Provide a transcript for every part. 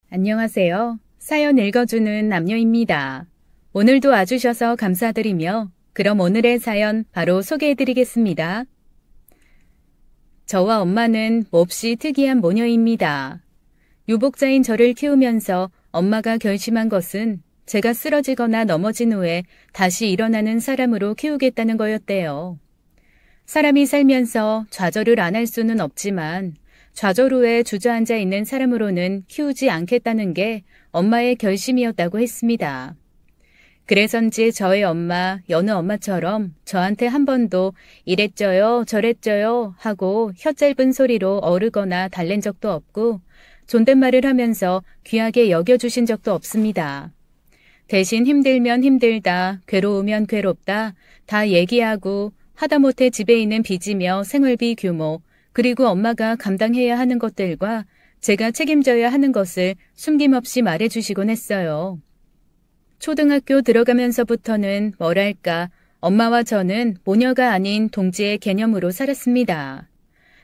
안녕하세요. 사연 읽어주는 남녀입니다. 오늘도 와주셔서 감사드리며 그럼 오늘의 사연 바로 소개해드리겠습니다. 저와 엄마는 몹시 특이한 모녀입니다. 유복자인 저를 키우면서 엄마가 결심한 것은 제가 쓰러지거나 넘어진 후에 다시 일어나는 사람으로 키우겠다는 거였대요. 사람이 살면서 좌절을 안 할 수는 없지만 좌절 후에 주저앉아 있는 사람으로는 키우지 않겠다는 게 엄마의 결심이었다고 했습니다. 그래서인지 저의 엄마, 여느 엄마처럼 저한테 한 번도 이랬죠요, 저랬죠요 하고 혀 짧은 소리로 어르거나 달랜 적도 없고 존댓말을 하면서 귀하게 여겨주신 적도 없습니다. 대신 힘들면 힘들다, 괴로우면 괴롭다 다 얘기하고 하다못해 집에 있는 빚이며 생활비 규모, 그리고 엄마가 감당해야 하는 것들과 제가 책임져야 하는 것을 숨김없이 말해주시곤 했어요. 초등학교 들어가면서부터는 뭐랄까 엄마와 저는 모녀가 아닌 동지의 개념으로 살았습니다.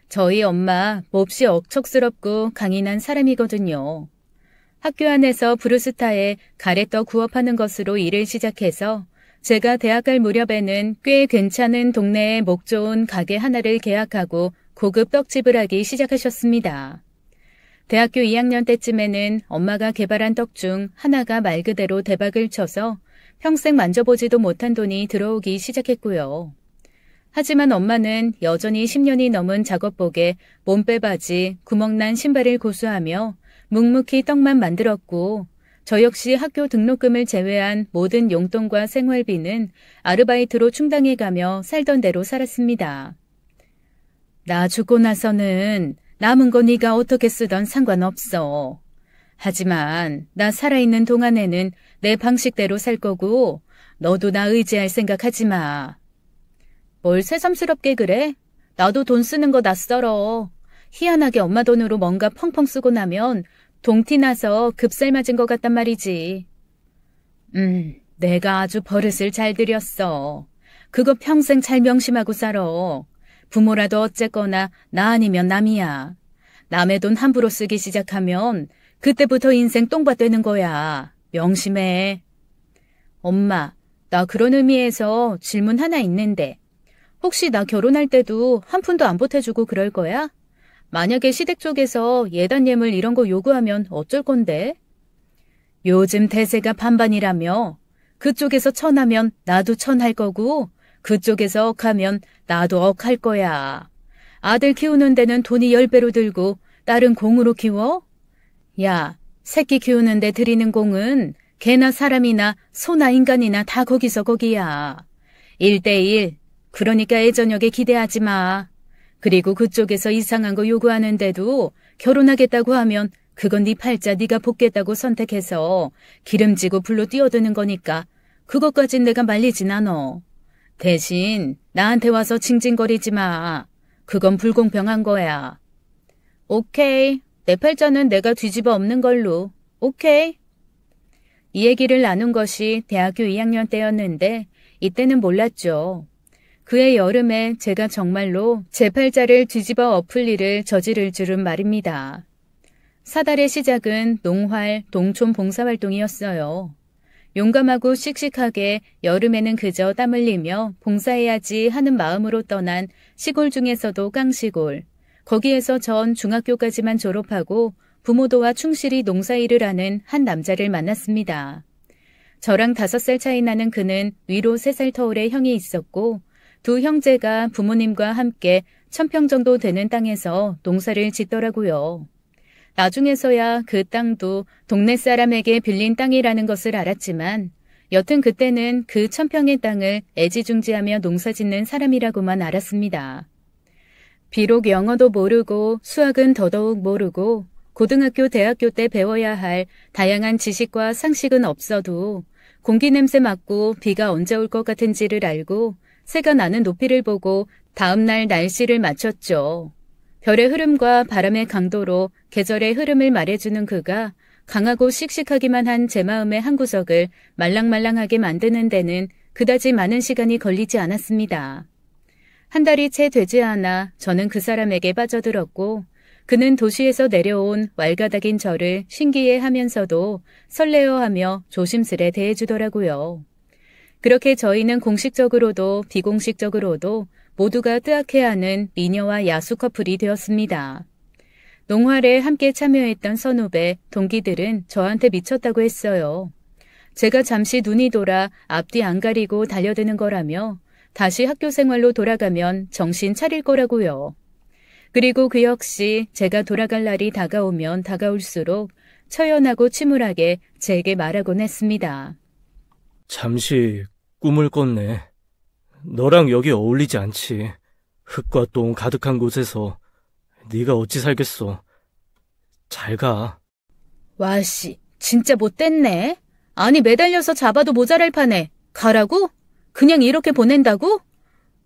저희 엄마 몹시 억척스럽고 강인한 사람이거든요. 학교 안에서 브루스타에 가래떡 구업하는 것으로 일을 시작해서 제가 대학 갈 무렵에는 꽤 괜찮은 동네에 목 좋은 가게 하나를 계약하고 고급 떡집을 하기 시작하셨습니다. 대학교 2학년 때쯤에는 엄마가 개발한 떡 중 하나가 말 그대로 대박을 쳐서 평생 만져보지도 못한 돈이 들어오기 시작했고요. 하지만 엄마는 여전히 10년이 넘은 작업복에 몸빼바지, 구멍난 신발을 고수하며 묵묵히 떡만 만들었고 저 역시 학교 등록금을 제외한 모든 용돈과 생활비는 아르바이트로 충당해가며 살던 대로 살았습니다. 나 죽고 나서는 남은 거 네가 어떻게 쓰던 상관없어. 하지만 나 살아있는 동안에는 내 방식대로 살 거고 너도 나 의지할 생각하지 마. 뭘 새삼스럽게 그래? 나도 돈 쓰는 거 낯설어. 희한하게 엄마 돈으로 뭔가 펑펑 쓰고 나면 동티 나서 급살 맞은 것 같단 말이지. 내가 아주 버릇을 잘 들였어. 그거 평생 잘 명심하고 살아. 부모라도 어쨌거나 나 아니면 남이야. 남의 돈 함부로 쓰기 시작하면 그때부터 인생 똥밭 되는 거야. 명심해. 엄마, 나 그런 의미에서 질문 하나 있는데 혹시 나 결혼할 때도 한 푼도 안 보태주고 그럴 거야? 만약에 시댁 쪽에서 예단 예물 이런 거 요구하면 어쩔 건데? 요즘 대세가 반반이라며 그쪽에서 천하면 나도 천할 거고 그쪽에서 억하면 나도 억할 거야. 아들 키우는 데는 돈이 10배로 들고 딸은 공으로 키워? 야, 새끼 키우는 데 들이는 공은 개나 사람이나 소나 인간이나 다 거기서 거기야. 1대1, 그러니까 애저녁에 기대하지 마. 그리고 그쪽에서 이상한 거 요구하는데도 결혼하겠다고 하면 그건 네 팔자 네가 볶겠다고 선택해서 기름지고 불로 뛰어드는 거니까 그것까진 내가 말리진 않어. 대신 나한테 와서 징징거리지 마. 그건 불공평한 거야. 오케이. 내 팔자는 내가 뒤집어 엎는 걸로. 오케이. 이 얘기를 나눈 것이 대학교 2학년 때였는데 이때는 몰랐죠. 그해 여름에 제가 정말로 제 팔자를 뒤집어 엎을 일을 저지를 줄은 말입니다. 사달의 시작은 농활, 동촌 봉사활동이었어요. 용감하고 씩씩하게 여름에는 그저 땀 흘리며 봉사해야지 하는 마음으로 떠난 시골 중에서도 깡시골. 거기에서 전 중학교까지만 졸업하고 부모도와 충실히 농사일을 하는 한 남자를 만났습니다. 저랑 5살 차이 나는 그는 위로 3살 터울의 형이 있었고 두 형제가 부모님과 함께 1000평 정도 되는 땅에서 농사를 짓더라고요. 나중에서야 그 땅도 동네 사람에게 빌린 땅이라는 것을 알았지만 여튼 그때는 그 1000평의 땅을 애지중지하며 농사짓는 사람이라고만 알았습니다. 비록 영어도 모르고 수학은 더더욱 모르고 고등학교, 대학교 때 배워야 할 다양한 지식과 상식은 없어도 공기 냄새 맡고 비가 언제 올 것 같은지를 알고 새가 나는 높이를 보고 다음날 날씨를 맞췄죠. 별의 흐름과 바람의 강도로 계절의 흐름을 말해주는 그가 강하고 씩씩하기만 한 제 마음의 한 구석을 말랑말랑하게 만드는 데는 그다지 많은 시간이 걸리지 않았습니다. 한 달이 채 되지 않아 저는 그 사람에게 빠져들었고 그는 도시에서 내려온 왈가닥인 저를 신기해하면서도 설레어하며 조심스레 대해주더라고요. 그렇게 저희는 공식적으로도 비공식적으로도 모두가 뜨악해하는 미녀와 야수 커플이 되었습니다. 농활에 함께 참여했던 선후배, 동기들은 저한테 미쳤다고 했어요. 제가 잠시 눈이 돌아 앞뒤 안 가리고 달려드는 거라며 다시 학교 생활로 돌아가면 정신 차릴 거라고요. 그리고 그 역시 제가 돌아갈 날이 다가오면 다가올수록 처연하고 침울하게 제게 말하곤 했습니다. 잠시 꿈을 꿨네. 너랑 여기 어울리지 않지. 흙과 똥 가득한 곳에서 네가 어찌 살겠어. 잘 가. 와씨, 진짜 못됐네. 아니 매달려서 잡아도 모자랄 판에 가라고? 그냥 이렇게 보낸다고?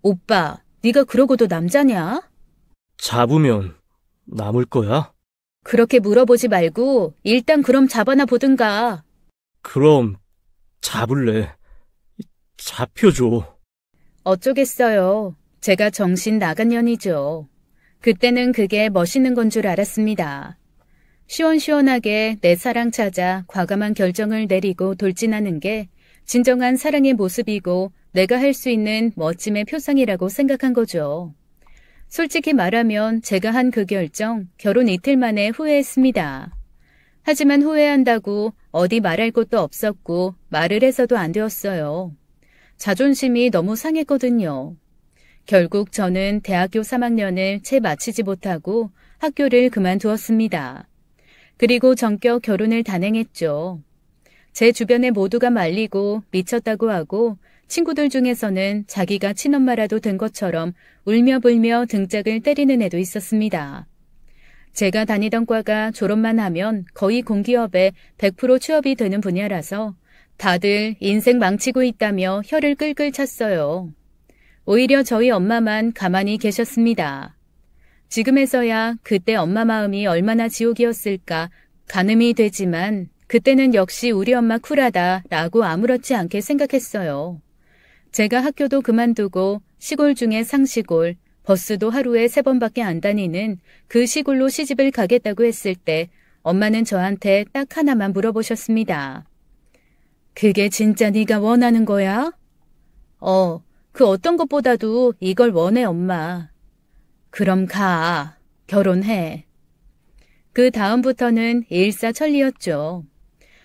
오빠, 네가 그러고도 남자냐? 잡으면 남을 거야? 그렇게 물어보지 말고 일단 그럼 잡아나 보든가. 그럼 잡을래. 잡혀줘. 어쩌겠어요. 제가 정신 나간 년이죠. 그때는 그게 멋있는 건 줄 알았습니다. 시원시원하게 내 사랑 찾아 과감한 결정을 내리고 돌진하는 게 진정한 사랑의 모습이고 내가 할 수 있는 멋짐의 표상이라고 생각한 거죠. 솔직히 말하면 제가 한 그 결정 결혼 이틀 만에 후회했습니다. 하지만 후회한다고 어디 말할 곳도 없었고 말을 해서도 안 되었어요. 자존심이 너무 상했거든요. 결국 저는 대학교 3학년을 채 마치지 못하고 학교를 그만두었습니다. 그리고 전격 결혼을 단행했죠. 제 주변에 모두가 말리고 미쳤다고 하고 친구들 중에서는 자기가 친엄마라도 된 것처럼 울며불며 등짝을 때리는 애도 있었습니다. 제가 다니던 과가 졸업만 하면 거의 공기업에 100% 취업이 되는 분야라서 다들 인생 망치고 있다며 혀를 끌끌 찼어요. 오히려 저희 엄마만 가만히 계셨습니다. 지금에서야 그때 엄마 마음이 얼마나 지옥이었을까 가늠이 되지만 그때는 역시 우리 엄마 쿨하다라고 아무렇지 않게 생각했어요. 제가 학교도 그만두고 시골 중에 상시골, 버스도 하루에 3번밖에 안 다니는 그 시골로 시집을 가겠다고 했을 때 엄마는 저한테 딱 하나만 물어보셨습니다. 그게 진짜 네가 원하는 거야? 그 어떤 것보다도 이걸 원해 엄마. 그럼 가. 결혼해. 그 다음부터는 일사천리였죠.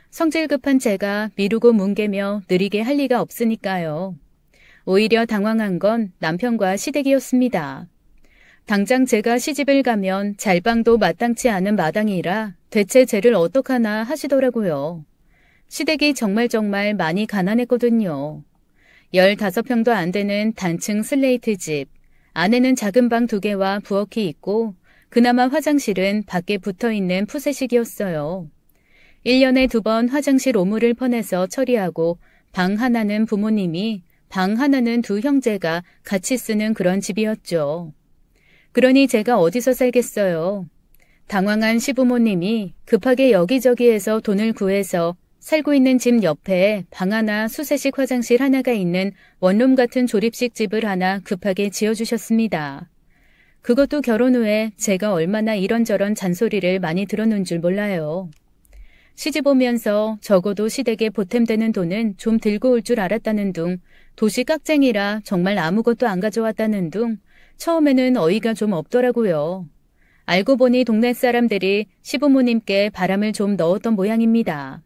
성질 급한 제가 미루고 뭉개며 느리게 할 리가 없으니까요. 오히려 당황한 건 남편과 시댁이었습니다. 당장 제가 시집을 가면 잘방도 마땅치 않은 마당이라 대체 쟤를 어떡하나 하시더라고요. 시댁이 정말 많이 가난했거든요. 15평도 안 되는 단층 슬레이트 집, 안에는 작은 방 2개와 부엌이 있고 그나마 화장실은 밖에 붙어있는 푸세식이었어요. 1년에 2번 화장실 오물을 퍼내서 처리하고 방 하나는 부모님이, 방 하나는 2 형제가 같이 쓰는 그런 집이었죠. 그러니 제가 어디서 살겠어요. 당황한 시부모님이 급하게 여기저기에서 돈을 구해서 살고 있는 집 옆에 방 하나 수세식 화장실 하나가 있는 원룸 같은 조립식 집을 하나 급하게 지어주셨습니다. 그것도 결혼 후에 제가 얼마나 이런저런 잔소리를 많이 들었는 줄 몰라요. 시집 오면서 적어도 시댁에 보탬되는 돈은 좀 들고 올 줄 알았다는 둥, 도시 깍쟁이라 정말 아무것도 안 가져왔다는 둥, 처음에는 어이가 좀 없더라고요. 알고 보니 동네 사람들이 시부모님께 바람을 좀 넣었던 모양입니다.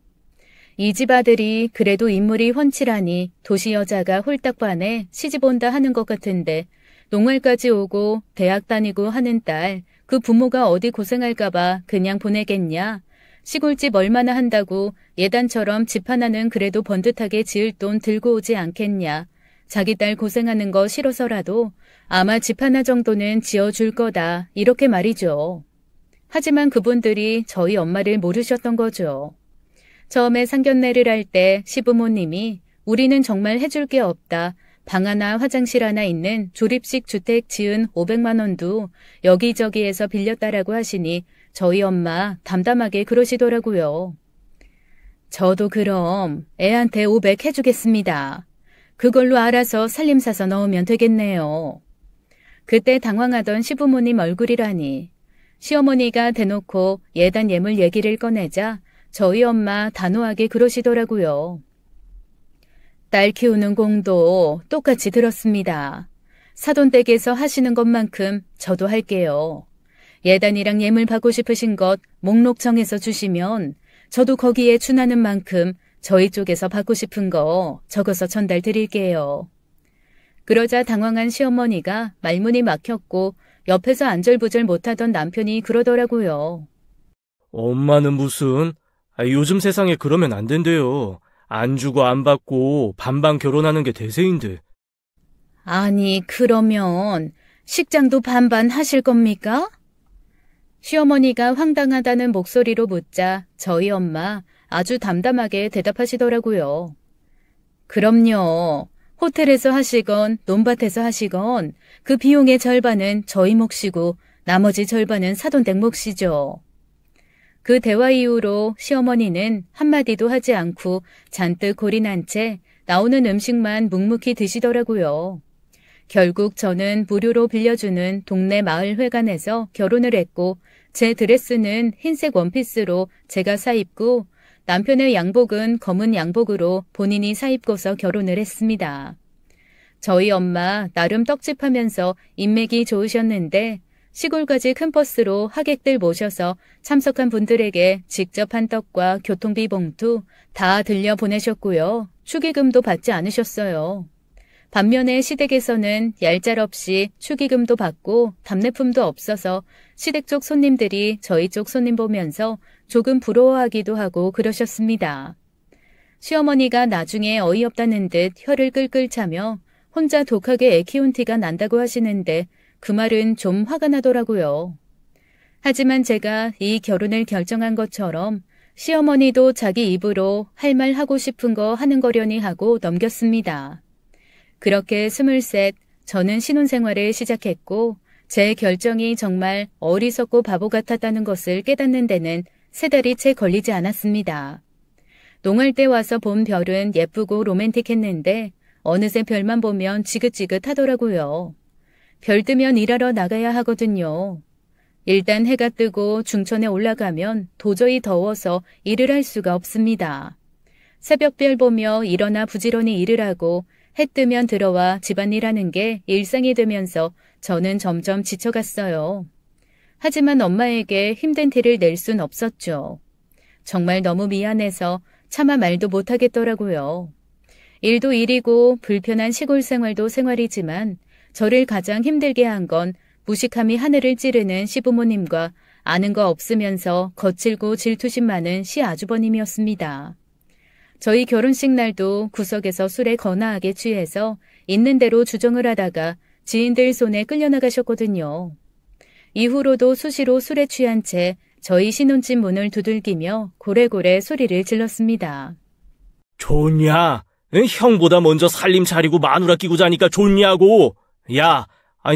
이 집 아들이 그래도 인물이 훤칠하니 도시 여자가 홀딱 반해 시집 온다 하는 것 같은데 농활까지 오고 대학 다니고 하는 딸, 그 부모가 어디 고생할까봐 그냥 보내겠냐? 시골집 얼마나 한다고 예단처럼 집 하나는 그래도 번듯하게 지을 돈 들고 오지 않겠냐? 자기 딸 고생하는 거 싫어서라도 아마 집 하나 정도는 지어줄 거다, 이렇게 말이죠. 하지만 그분들이 저희 엄마를 모르셨던 거죠. 처음에 상견례를 할 때 시부모님이 우리는 정말 해줄 게 없다. 방 하나 화장실 하나 있는 조립식 주택 지은 500만 원도 여기저기에서 빌렸다라고 하시니 저희 엄마 담담하게 그러시더라고요. 저도 그럼 애한테 500 해주겠습니다. 그걸로 알아서 살림사서 넣으면 되겠네요. 그때 당황하던 시부모님 얼굴이라니. 시어머니가 대놓고 예단 예물 얘기를 꺼내자 저희 엄마 단호하게 그러시더라고요. 딸 키우는 공도 똑같이 들었습니다. 사돈댁에서 하시는 것만큼 저도 할게요. 예단이랑 예물 받고 싶으신 것 목록 정해서 주시면 저도 거기에 준하는 만큼 저희 쪽에서 받고 싶은 거 적어서 전달 드릴게요. 그러자 당황한 시어머니가 말문이 막혔고 옆에서 안절부절 못하던 남편이 그러더라고요. 엄마는 무슨, 요즘 세상에 그러면 안 된대요. 안 주고 안 받고 반반 결혼하는 게 대세인데. 아니, 그러면 식장도 반반 하실 겁니까? 시어머니가 황당하다는 목소리로 묻자 저희 엄마 아주 담담하게 대답하시더라고요. 그럼요. 호텔에서 하시건 논밭에서 하시건 그 비용의 절반은 저희 몫이고 나머지 절반은 사돈댁 몫이죠. 그 대화 이후로 시어머니는 한마디도 하지 않고 잔뜩 골이 난 채 나오는 음식만 묵묵히 드시더라고요. 결국 저는 무료로 빌려주는 동네 마을회관에서 결혼을 했고 제 드레스는 흰색 원피스로 제가 사입고 남편의 양복은 검은 양복으로 본인이 사입고서 결혼을 했습니다. 저희 엄마 나름 떡집하면서 인맥이 좋으셨는데 시골까지 큰 버스로 하객들 모셔서 참석한 분들에게 직접 한 떡과 교통비 봉투 다 들려 보내셨고요. 축의금도 받지 않으셨어요. 반면에 시댁에서는 얄짤없이 축의금도 받고 답례품도 없어서 시댁 쪽 손님들이 저희 쪽 손님 보면서 조금 부러워하기도 하고 그러셨습니다. 시어머니가 나중에 어이없다는 듯 혀를 끌끌 차며 혼자 독하게 애 키운 티가 난다고 하시는데 그 말은 좀 화가 나더라고요. 하지만 제가 이 결혼을 결정한 것처럼 시어머니도 자기 입으로 할 말 하고 싶은 거 하는 거려니 하고 넘겼습니다. 그렇게 23, 저는 신혼생활을 시작했고 제 결정이 정말 어리석고 바보 같았다는 것을 깨닫는 데는 3달이 채 걸리지 않았습니다. 농할 때 와서 본 별은 예쁘고 로맨틱했는데 어느새 별만 보면 지긋지긋하더라고요. 별 뜨면 일하러 나가야 하거든요. 일단 해가 뜨고 중천에 올라가면 도저히 더워서 일을 할 수가 없습니다. 새벽별 보며 일어나 부지런히 일을 하고 해 뜨면 들어와 집안일하는 게 일상이 되면서 저는 점점 지쳐갔어요. 하지만 엄마에게 힘든 티를 낼 순 없었죠. 정말 너무 미안해서 차마 말도 못하겠더라고요. 일도 일이고 불편한 시골 생활도 생활이지만 저를 가장 힘들게 한 건 무식함이 하늘을 찌르는 시부모님과 아는 거 없으면서 거칠고 질투심 많은 시아주버님이었습니다. 저희 결혼식 날도 구석에서 술에 거나하게 취해서 있는 대로 주정을 하다가 지인들 손에 끌려나가셨거든요. 이후로도 수시로 술에 취한 채 저희 신혼집 문을 두들기며 고래고래 소리를 질렀습니다. 좋냐? 형보다 먼저 살림 차리고 마누라 끼고 자니까 좋냐고. 야,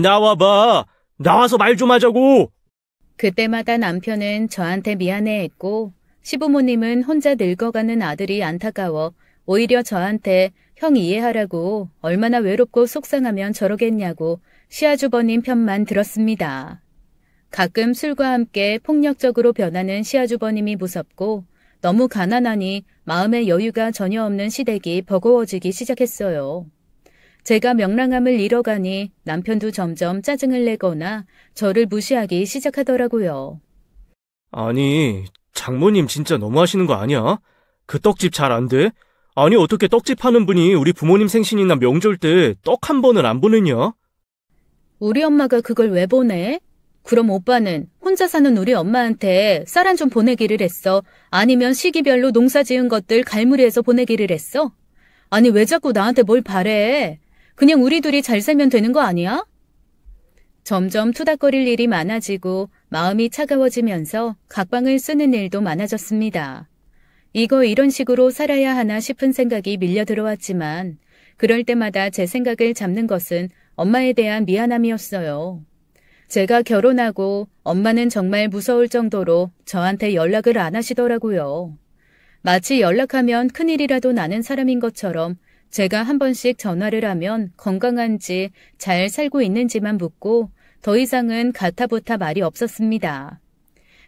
나와봐. 나와서 말 좀 하자고. 그때마다 남편은 저한테 미안해했고 시부모님은 혼자 늙어가는 아들이 안타까워 오히려 저한테 형 이해하라고 얼마나 외롭고 속상하면 저러겠냐고 시아주버님 편만 들었습니다. 가끔 술과 함께 폭력적으로 변하는 시아주버님이 무섭고 너무 가난하니 마음의 여유가 전혀 없는 시댁이 버거워지기 시작했어요. 제가 명랑함을 잃어가니 남편도 점점 짜증을 내거나 저를 무시하기 시작하더라고요. 아니, 장모님 진짜 너무하시는 거 아니야? 그 떡집 잘 안 돼? 아니, 어떻게 떡집 하는 분이 우리 부모님 생신이나 명절 때 떡 한 번을 안 보내냐? 우리 엄마가 그걸 왜 보내? 그럼 오빠는 혼자 사는 우리 엄마한테 쌀 한 좀 보내기를 했어? 아니면 시기별로 농사 지은 것들 갈무리해서 보내기를 했어? 아니, 왜 자꾸 나한테 뭘 바래? 그냥 우리 둘이 잘 살면 되는 거 아니야? 점점 투닥거릴 일이 많아지고 마음이 차가워지면서 각방을 쓰는 일도 많아졌습니다. 이거 이런 식으로 살아야 하나 싶은 생각이 밀려 들어왔지만 그럴 때마다 제 생각을 잡는 것은 엄마에 대한 미안함이었어요. 제가 결혼하고 엄마는 정말 무서울 정도로 저한테 연락을 안 하시더라고요. 마치 연락하면 큰일이라도 나는 사람인 것처럼 제가 한 번씩 전화를 하면 건강한지 잘 살고 있는지만 묻고 더 이상은 가타부타 말이 없었습니다.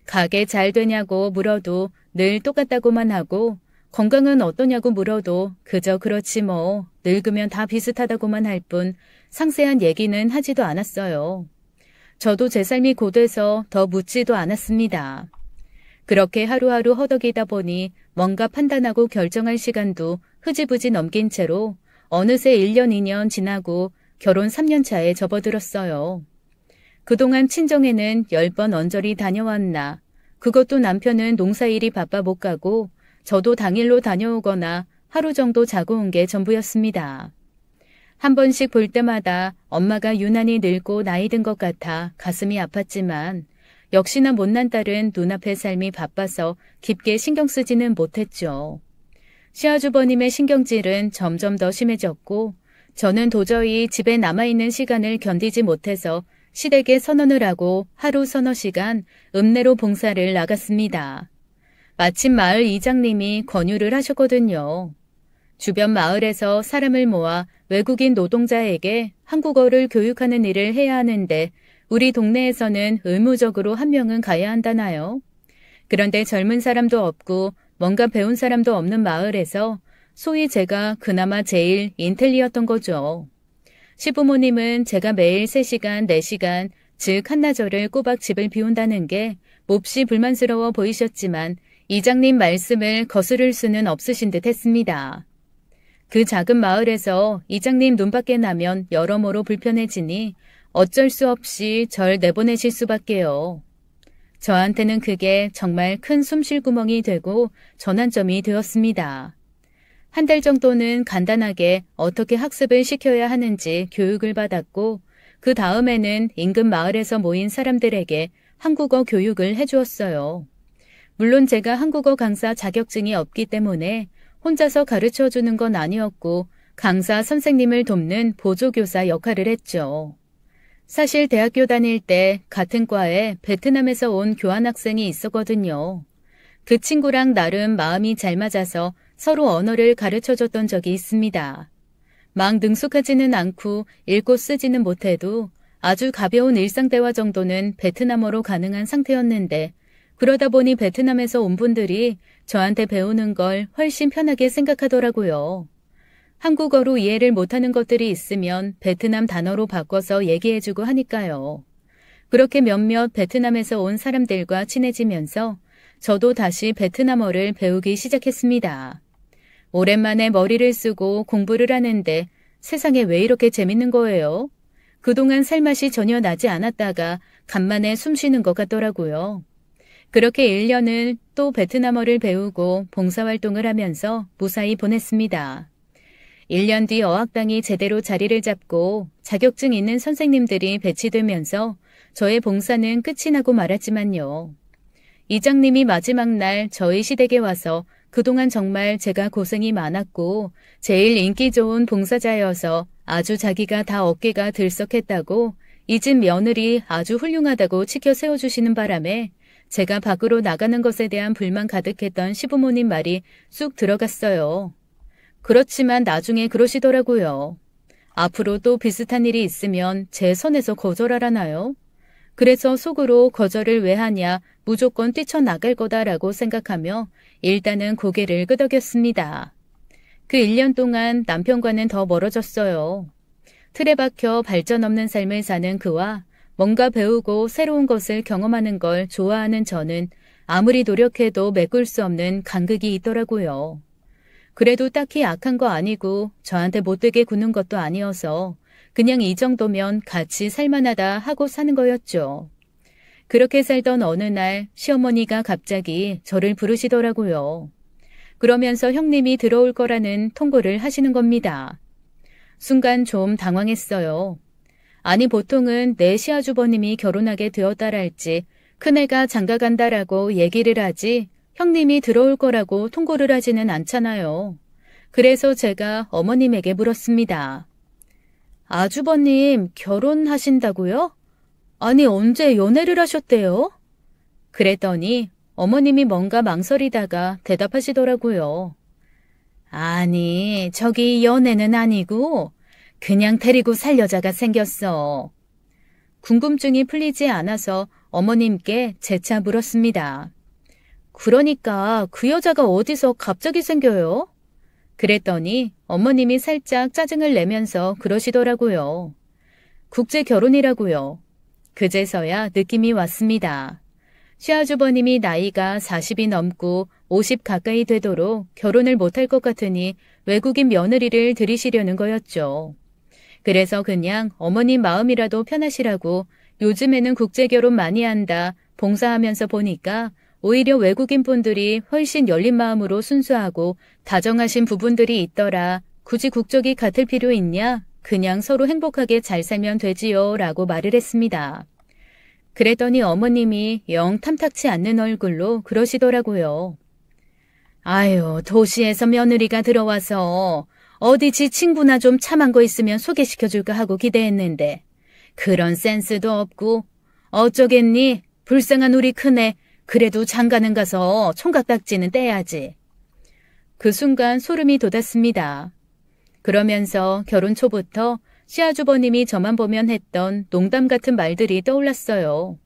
가게 잘 되냐고 물어도 늘 똑같다고만 하고 건강은 어떠냐고 물어도 그저 그렇지 뭐 늙으면 다 비슷하다고만 할 뿐 상세한 얘기는 하지도 않았어요. 저도 제 삶이 고돼서 더 묻지도 않았습니다. 그렇게 하루하루 허덕이다 보니 뭔가 판단하고 결정할 시간도 흐지부지 넘긴 채로 어느새 1년 2년 지나고 결혼 3년 차에 접어들었어요. 그동안 친정에는 10번 언저리 다녀왔나 그것도 남편은 농사일이 바빠 못 가고 저도 당일로 다녀오거나 하루 정도 자고 온 게 전부였습니다. 한 번씩 볼 때마다 엄마가 유난히 늙고 나이 든 것 같아 가슴이 아팠지만 역시나 못난 딸은 눈앞의 삶이 바빠서 깊게 신경 쓰지는 못했죠. 시아주버님의 신경질은 점점 더 심해졌고 저는 도저히 집에 남아있는 시간을 견디지 못해서 시댁에 선언을 하고 하루 서너 시간 읍내로 봉사를 나갔습니다. 마침 마을 이장님이 권유를 하셨거든요. 주변 마을에서 사람을 모아 외국인 노동자에게 한국어를 교육하는 일을 해야 하는데 우리 동네에서는 의무적으로 한 명은 가야 한다나요? 그런데 젊은 사람도 없고 뭔가 배운 사람도 없는 마을에서 소위 제가 그나마 제일 인텔리였던 거죠. 시부모님은 제가 매일 3시간, 4시간, 즉 한나절을 꼬박 집을 비운다는 게 몹시 불만스러워 보이셨지만 이장님 말씀을 거스를 수는 없으신 듯 했습니다. 그 작은 마을에서 이장님 눈밖에 나면 여러모로 불편해지니 어쩔 수 없이 절 내보내실 수밖에요. 저한테는 그게 정말 큰 숨쉴구멍이 되고 전환점이 되었습니다. 한 달 정도는 간단하게 어떻게 학습을 시켜야 하는지 교육을 받았고 그 다음에는 인근 마을에서 모인 사람들에게 한국어 교육을 해주었어요. 물론 제가 한국어 강사 자격증이 없기 때문에 혼자서 가르쳐주는 건 아니었고 강사 선생님을 돕는 보조교사 역할을 했죠. 사실 대학교 다닐 때 같은 과에 베트남에서 온 교환학생이 있었거든요. 그 친구랑 나름 마음이 잘 맞아서 서로 언어를 가르쳐줬던 적이 있습니다. 막 능숙하지는 않고 읽고 쓰지는 못해도 아주 가벼운 일상대화 정도는 베트남어로 가능한 상태였는데 그러다 보니 베트남에서 온 분들이 저한테 배우는 걸 훨씬 편하게 생각하더라고요. 한국어로 이해를 못하는 것들이 있으면 베트남 단어로 바꿔서 얘기해주고 하니까요. 그렇게 몇몇 베트남에서 온 사람들과 친해지면서 저도 다시 베트남어를 배우기 시작했습니다. 오랜만에 머리를 쓰고 공부를 하는데 세상에 왜 이렇게 재밌는 거예요? 그동안 살맛이 전혀 나지 않았다가 간만에 숨 쉬는 것 같더라고요. 그렇게 1년을 또 베트남어를 배우고 봉사활동을 하면서 무사히 보냈습니다. 1년 뒤 어학당이 제대로 자리를 잡고 자격증 있는 선생님들이 배치되면서 저의 봉사는 끝이 나고 말았지만요. 이장님이 마지막 날 저희 시댁에 와서 그동안 정말 제가 고생이 많았고 제일 인기 좋은 봉사자여서 아주 자기가 다 어깨가 들썩했다고 이 집 며느리 아주 훌륭하다고 치켜 세워주시는 바람에 제가 밖으로 나가는 것에 대한 불만 가득했던 시부모님 말이 쑥 들어갔어요. 그렇지만 나중에 그러시더라고요. 앞으로 또 비슷한 일이 있으면 제 선에서 거절하라나요? 그래서 속으로 거절을 왜 하냐 무조건 뛰쳐나갈 거다라고 생각하며 일단은 고개를 끄덕였습니다. 그 1년 동안 남편과는 더 멀어졌어요. 틀에 박혀 발전 없는 삶을 사는 그와 뭔가 배우고 새로운 것을 경험하는 걸 좋아하는 저는 아무리 노력해도 메꿀 수 없는 간극이 있더라고요. 그래도 딱히 악한 거 아니고 저한테 못되게 구는 것도 아니어서 그냥 이 정도면 같이 살만하다 하고 사는 거였죠. 그렇게 살던 어느 날 시어머니가 갑자기 저를 부르시더라고요. 그러면서 형님이 들어올 거라는 통보를 하시는 겁니다. 순간 좀 당황했어요. 아니 보통은 내 시아주버님이 결혼하게 되었다랄지 큰애가 장가간다라고 얘기를 하지 형님이 들어올 거라고 통보를 하지는 않잖아요. 그래서 제가 어머님에게 물었습니다. 아주버님 결혼하신다고요? 아니 언제 연애를 하셨대요? 그랬더니 어머님이 뭔가 망설이다가 대답하시더라고요. 아니 저기 연애는 아니고 그냥 데리고 살 여자가 생겼어. 궁금증이 풀리지 않아서 어머님께 재차 물었습니다. 그러니까 그 여자가 어디서 갑자기 생겨요? 그랬더니 어머님이 살짝 짜증을 내면서 그러시더라고요. 국제 결혼이라고요. 그제서야 느낌이 왔습니다. 시아주버님이 나이가 40이 넘고 50 가까이 되도록 결혼을 못할 것 같으니 외국인 며느리를 들이시려는 거였죠. 그래서 그냥 어머님 마음이라도 편하시라고 요즘에는 국제결혼 많이 한다 봉사하면서 보니까 오히려 외국인 분들이 훨씬 열린 마음으로 순수하고 다정하신 부분들이 있더라. 굳이 국적이 같을 필요 있냐? 그냥 서로 행복하게 잘 살면 되지요 라고 말을 했습니다. 그랬더니 어머님이 영 탐탁치 않는 얼굴로 그러시더라고요. 아유, 도시에서 며느리가 들어와서 어디 지 친구나 좀 참한 거 있으면 소개시켜줄까 하고 기대했는데 그런 센스도 없고 어쩌겠니? 불쌍한 우리 큰애 그래도 장가는 가서 총각딱지는 떼야지. 그 순간 소름이 돋았습니다. 그러면서 결혼 초부터 시아주버님이 저만 보면 했던 농담 같은 말들이 떠올랐어요.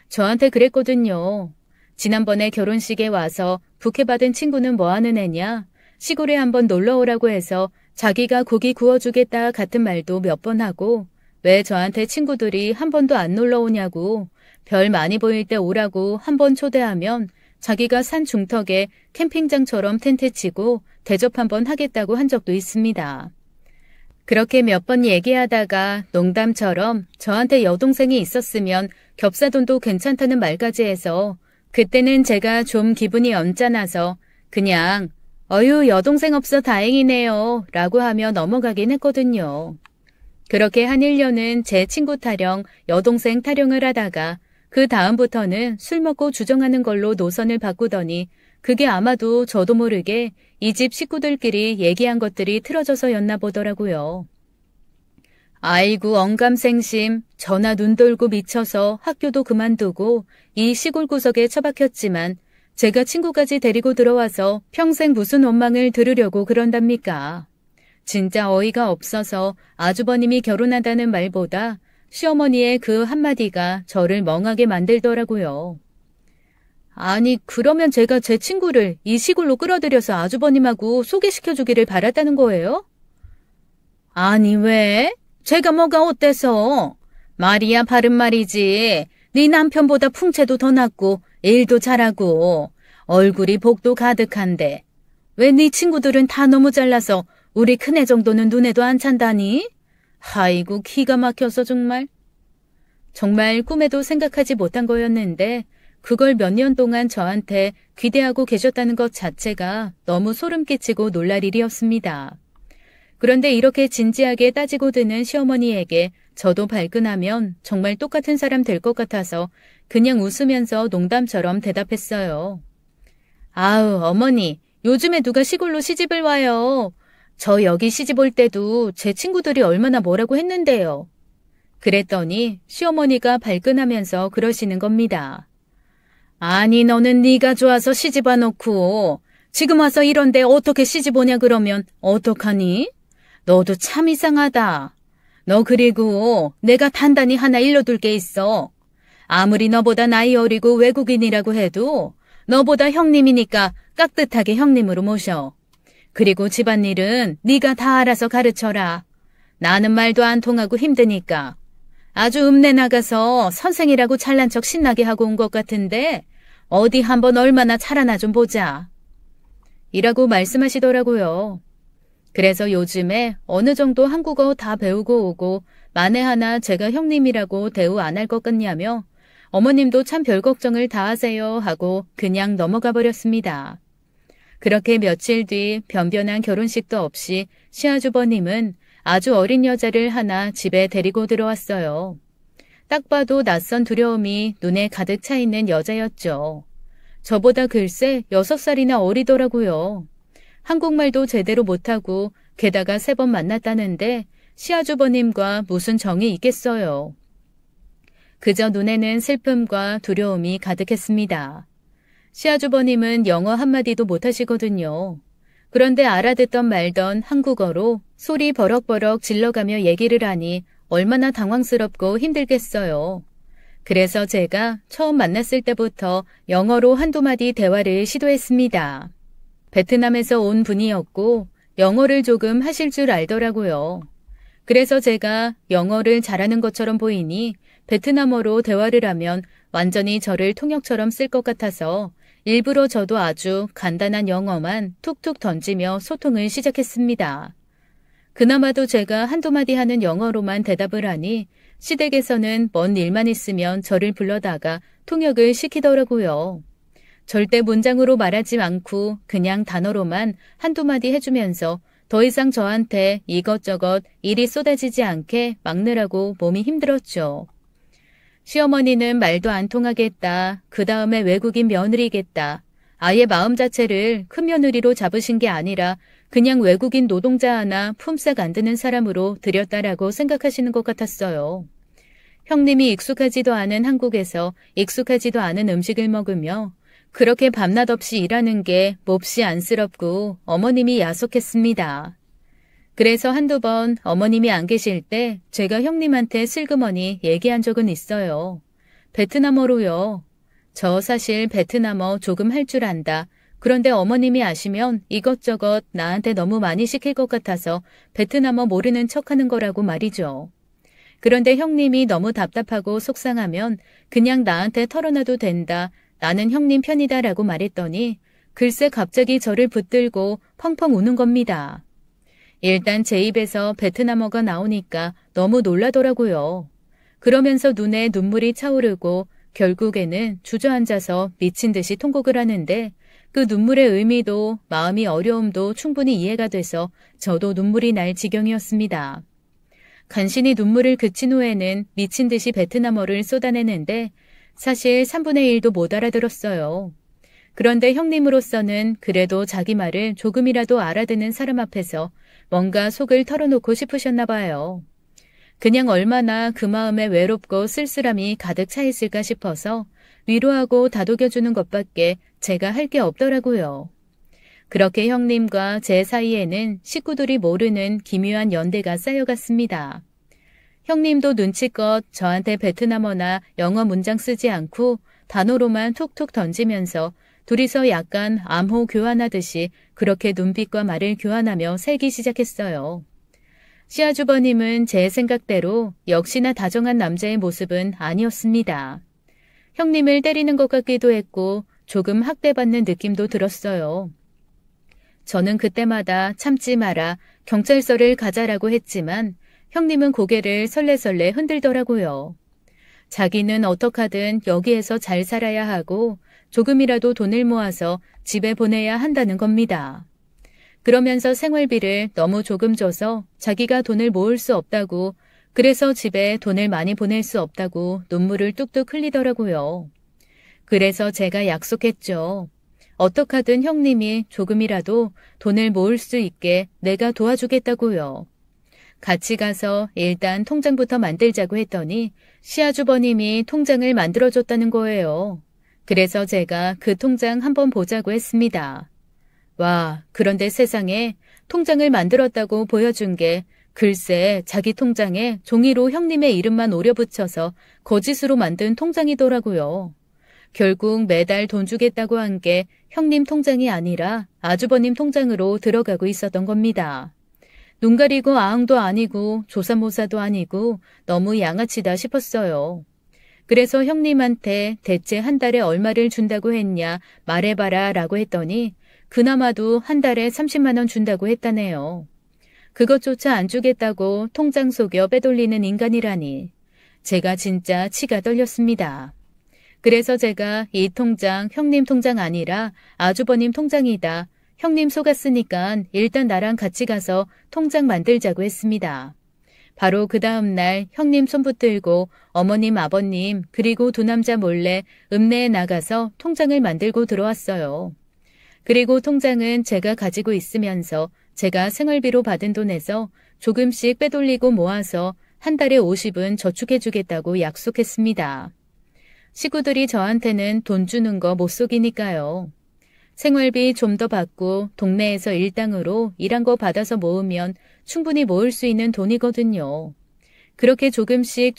저한테 그랬거든요. 지난번에 결혼식에 와서 부케 받은 친구는 뭐 하는 애냐? 시골에 한번 놀러 오라고 해서 자기가 고기 구워주겠다 같은 말도 몇 번 하고 왜 저한테 친구들이 한 번도 안 놀러 오냐고 별 많이 보일 때 오라고 한 번 초대하면 자기가 산 중턱에 캠핑장처럼 텐트 치고 대접 한번 하겠다고 한 적도 있습니다. 그렇게 몇 번 얘기하다가 농담처럼 저한테 여동생이 있었으면 겹사돈도 괜찮다는 말까지 해서 그때는 제가 좀 기분이 언짢아서 그냥 어휴 여동생 없어 다행이네요 라고 하며 넘어가긴 했거든요. 그렇게 한 1년은 제 친구 타령, 여동생 타령을 하다가 그 다음부터는 술 먹고 주정하는 걸로 노선을 바꾸더니 그게 아마도 저도 모르게 이 집 식구들끼리 얘기한 것들이 틀어져서였나 보더라고요. 아이고 언감생심, 전화 눈 돌고 미쳐서 학교도 그만두고 이 시골 구석에 처박혔지만 제가 친구까지 데리고 들어와서 평생 무슨 원망을 들으려고 그런답니까? 진짜 어이가 없어서 아주버님이 결혼한다는 말보다 시어머니의 그 한마디가 저를 멍하게 만들더라고요. 아니 그러면 제가 제 친구를 이 시골로 끌어들여서 아주버님하고 소개시켜주기를 바랐다는 거예요? 아니 왜? 제가 뭐가 어때서? 말이야 바른 말이지. 네 남편보다 풍채도 더 낫고 일도 잘하고 얼굴이 복도 가득한데 왜 네 친구들은 다 너무 잘나서 우리 큰애 정도는 눈에도 안 찬다니? 아이고 기가 막혀서 정말. 정말 꿈에도 생각하지 못한 거였는데 그걸 몇 년 동안 저한테 기대하고 계셨다는 것 자체가 너무 소름 끼치고 놀랄 일이었습니다. 그런데 이렇게 진지하게 따지고 드는 시어머니에게 저도 발끈하면 정말 똑같은 사람 될 것 같아서 그냥 웃으면서 농담처럼 대답했어요. 아우 어머니 요즘에 누가 시골로 시집을 와요. 저 여기 시집 올 때도 제 친구들이 얼마나 뭐라고 했는데요. 그랬더니 시어머니가 발끈하면서 그러시는 겁니다. 아니 너는 네가 좋아서 시집 와놓고 지금 와서 이런데 어떻게 시집 오냐 그러면 어떡하니? 너도 참 이상하다. 너 그리고 내가 단단히 하나 일러둘 게 있어. 아무리 너보다 나이 어리고 외국인이라고 해도 너보다 형님이니까 깍듯하게 형님으로 모셔. 그리고 집안일은 네가 다 알아서 가르쳐라. 나는 말도 안 통하고 힘드니까. 아주 읍내 나가서 선생이라고 잘난 척 신나게 하고 온 것 같은데 어디 한번 얼마나 잘하나 좀 보자. 이라고 말씀하시더라고요. 그래서 요즘에 어느 정도 한국어 다 배우고 오고 만에 하나 제가 형님이라고 대우 안 할 것 같냐며 어머님도 참 별 걱정을 다 하세요 하고 그냥 넘어가 버렸습니다. 그렇게 며칠 뒤 변변한 결혼식도 없이 시아주버님은 아주 어린 여자를 하나 집에 데리고 들어왔어요. 딱 봐도 낯선 두려움이 눈에 가득 차 있는 여자였죠. 저보다 글쎄 6살이나 어리더라고요. 한국말도 제대로 못하고 게다가 3번 만났다는데 시아주버님과 무슨 정이 있겠어요. 그저 눈에는 슬픔과 두려움이 가득했습니다. 시아주버님은 영어 한마디도 못하시거든요. 그런데 알아듣던 말던 한국어로 소리 버럭버럭 질러가며 얘기를 하니 얼마나 당황스럽고 힘들겠어요. 그래서 제가 처음 만났을 때부터 영어로 한두 마디 대화를 시도했습니다. 베트남에서 온 분이었고 영어를 조금 하실 줄 알더라고요. 그래서 제가 영어를 잘하는 것처럼 보이니 베트남어로 대화를 하면 완전히 저를 통역처럼 쓸 것 같아서 일부러 저도 아주 간단한 영어만 툭툭 던지며 소통을 시작했습니다. 그나마도 제가 한두 마디 하는 영어로만 대답을 하니 시댁에서는 뭔 일만 있으면 저를 불러다가 통역을 시키더라고요. 절대 문장으로 말하지 않고 그냥 단어로만 한두 마디 해주면서 더 이상 저한테 이것저것 일이 쏟아지지 않게 막느라고 몸이 힘들었죠. 시어머니는 말도 안 통하겠다. 그 다음에 외국인 며느리겠다. 아예 마음 자체를 큰 며느리로 잡으신 게 아니라 그냥 외국인 노동자 하나 품삯 안 드는 사람으로 들였다라고 생각하시는 것 같았어요. 형님이 익숙하지도 않은 한국에서 익숙하지도 않은 음식을 먹으며 그렇게 밤낮 없이 일하는 게 몹시 안쓰럽고 어머님이 야속했습니다. 그래서 한두 번 어머님이 안 계실 때 제가 형님한테 슬그머니 얘기한 적은 있어요. 베트남어로요. 저 사실 베트남어 조금 할 줄 안다. 그런데 어머님이 아시면 이것저것 나한테 너무 많이 시킬 것 같아서 베트남어 모르는 척하는 거라고 말이죠. 그런데 형님이 너무 답답하고 속상하면 그냥 나한테 털어놔도 된다. 나는 형님 편이다라고 말했더니 글쎄 갑자기 저를 붙들고 펑펑 우는 겁니다. 일단 제 입에서 베트남어가 나오니까 너무 놀라더라고요. 그러면서 눈에 눈물이 차오르고 결국에는 주저앉아서 미친 듯이 통곡을 하는데 그 눈물의 의미도 마음이 어려움도 충분히 이해가 돼서 저도 눈물이 날 지경이었습니다. 간신히 눈물을 그친 후에는 미친 듯이 베트남어를 쏟아내는데 사실 3분의 1도 못 알아들었어요. 그런데 형님으로서는 그래도 자기 말을 조금이라도 알아듣는 사람 앞에서 뭔가 속을 털어놓고 싶으셨나 봐요. 그냥 얼마나 그 마음에 외롭고 쓸쓸함이 가득 차 있을까 싶어서 위로하고 다독여주는 것밖에 제가 할 게 없더라고요. 그렇게 형님과 제 사이에는 식구들이 모르는 기묘한 연대가 쌓여갔습니다. 형님도 눈치껏 저한테 베트남어나 영어 문장 쓰지 않고 단어로만 툭툭 던지면서 둘이서 약간 암호 교환하듯이 그렇게 눈빛과 말을 교환하며 살기 시작했어요. 시아주버님은 제 생각대로 역시나 다정한 남자의 모습은 아니었습니다. 형님을 때리는 것 같기도 했고 조금 학대받는 느낌도 들었어요. 저는 그때마다 참지 마라, 경찰서를 가자라고 했지만 형님은 고개를 설레설레 흔들더라고요. 자기는 어떡하든 여기에서 잘 살아야 하고 조금이라도 돈을 모아서 집에 보내야 한다는 겁니다. 그러면서 생활비를 너무 조금 줘서 자기가 돈을 모을 수 없다고, 그래서 집에 돈을 많이 보낼 수 없다고 눈물을 뚝뚝 흘리더라고요. 그래서 제가 약속했죠. 어떡하든 형님이 조금이라도 돈을 모을 수 있게 내가 도와주겠다고요. 같이 가서 일단 통장부터 만들자고 했더니 시아주버님이 통장을 만들어줬다는 거예요. 그래서 제가 그 통장 한번 보자고 했습니다. 와, 그런데 세상에 통장을 만들었다고 보여준 게 글쎄 자기 통장에 종이로 형님의 이름만 오려붙여서 거짓으로 만든 통장이더라고요. 결국 매달 돈 주겠다고 한 게 형님 통장이 아니라 아주버님 통장으로 들어가고 있었던 겁니다. 눈 가리고 아흥도 아니고 조사모사도 아니고 너무 양아치다 싶었어요. 그래서 형님한테 대체 한 달에 얼마를 준다고 했냐 말해봐라 라고 했더니 그나마도 한 달에 30만 원 준다고 했다네요. 그것조차 안 주겠다고 통장 속여 빼돌리는 인간이라니. 제가 진짜 치가 떨렸습니다. 그래서 제가 이 통장 형님 통장 아니라 아주버님 통장이다. 형님 속았으니까 일단 나랑 같이 가서 통장 만들자고 했습니다. 바로 그 다음 날 형님 손 붙들고 어머님 아버님 그리고 두 남자 몰래 읍내에 나가서 통장을 만들고 들어왔어요. 그리고 통장은 제가 가지고 있으면서 제가 생활비로 받은 돈에서 조금씩 빼돌리고 모아서 한 달에 50은 저축해주겠다고 약속했습니다. 식구들이 저한테는 돈 주는 거 못 속이니까요. 생활비 좀 더 받고 동네에서 일당으로 일한 거 받아서 모으면 충분히 모을 수 있는 돈이거든요. 그렇게 조금씩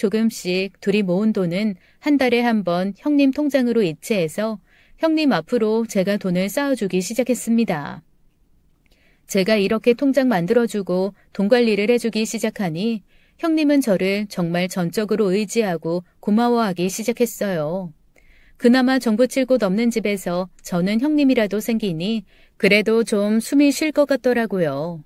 둘이 모은 돈은 한 달에 한 번 형님 통장으로 이체해서 형님 앞으로 제가 돈을 쌓아주기 시작했습니다. 제가 이렇게 통장 만들어주고 돈 관리를 해주기 시작하니 형님은 저를 정말 전적으로 의지하고 고마워하기 시작했어요. 그나마 정부 칠 곳 없는 집에서 저는 형님이라도 생기니 그래도 좀 숨이 쉴 것 같더라고요.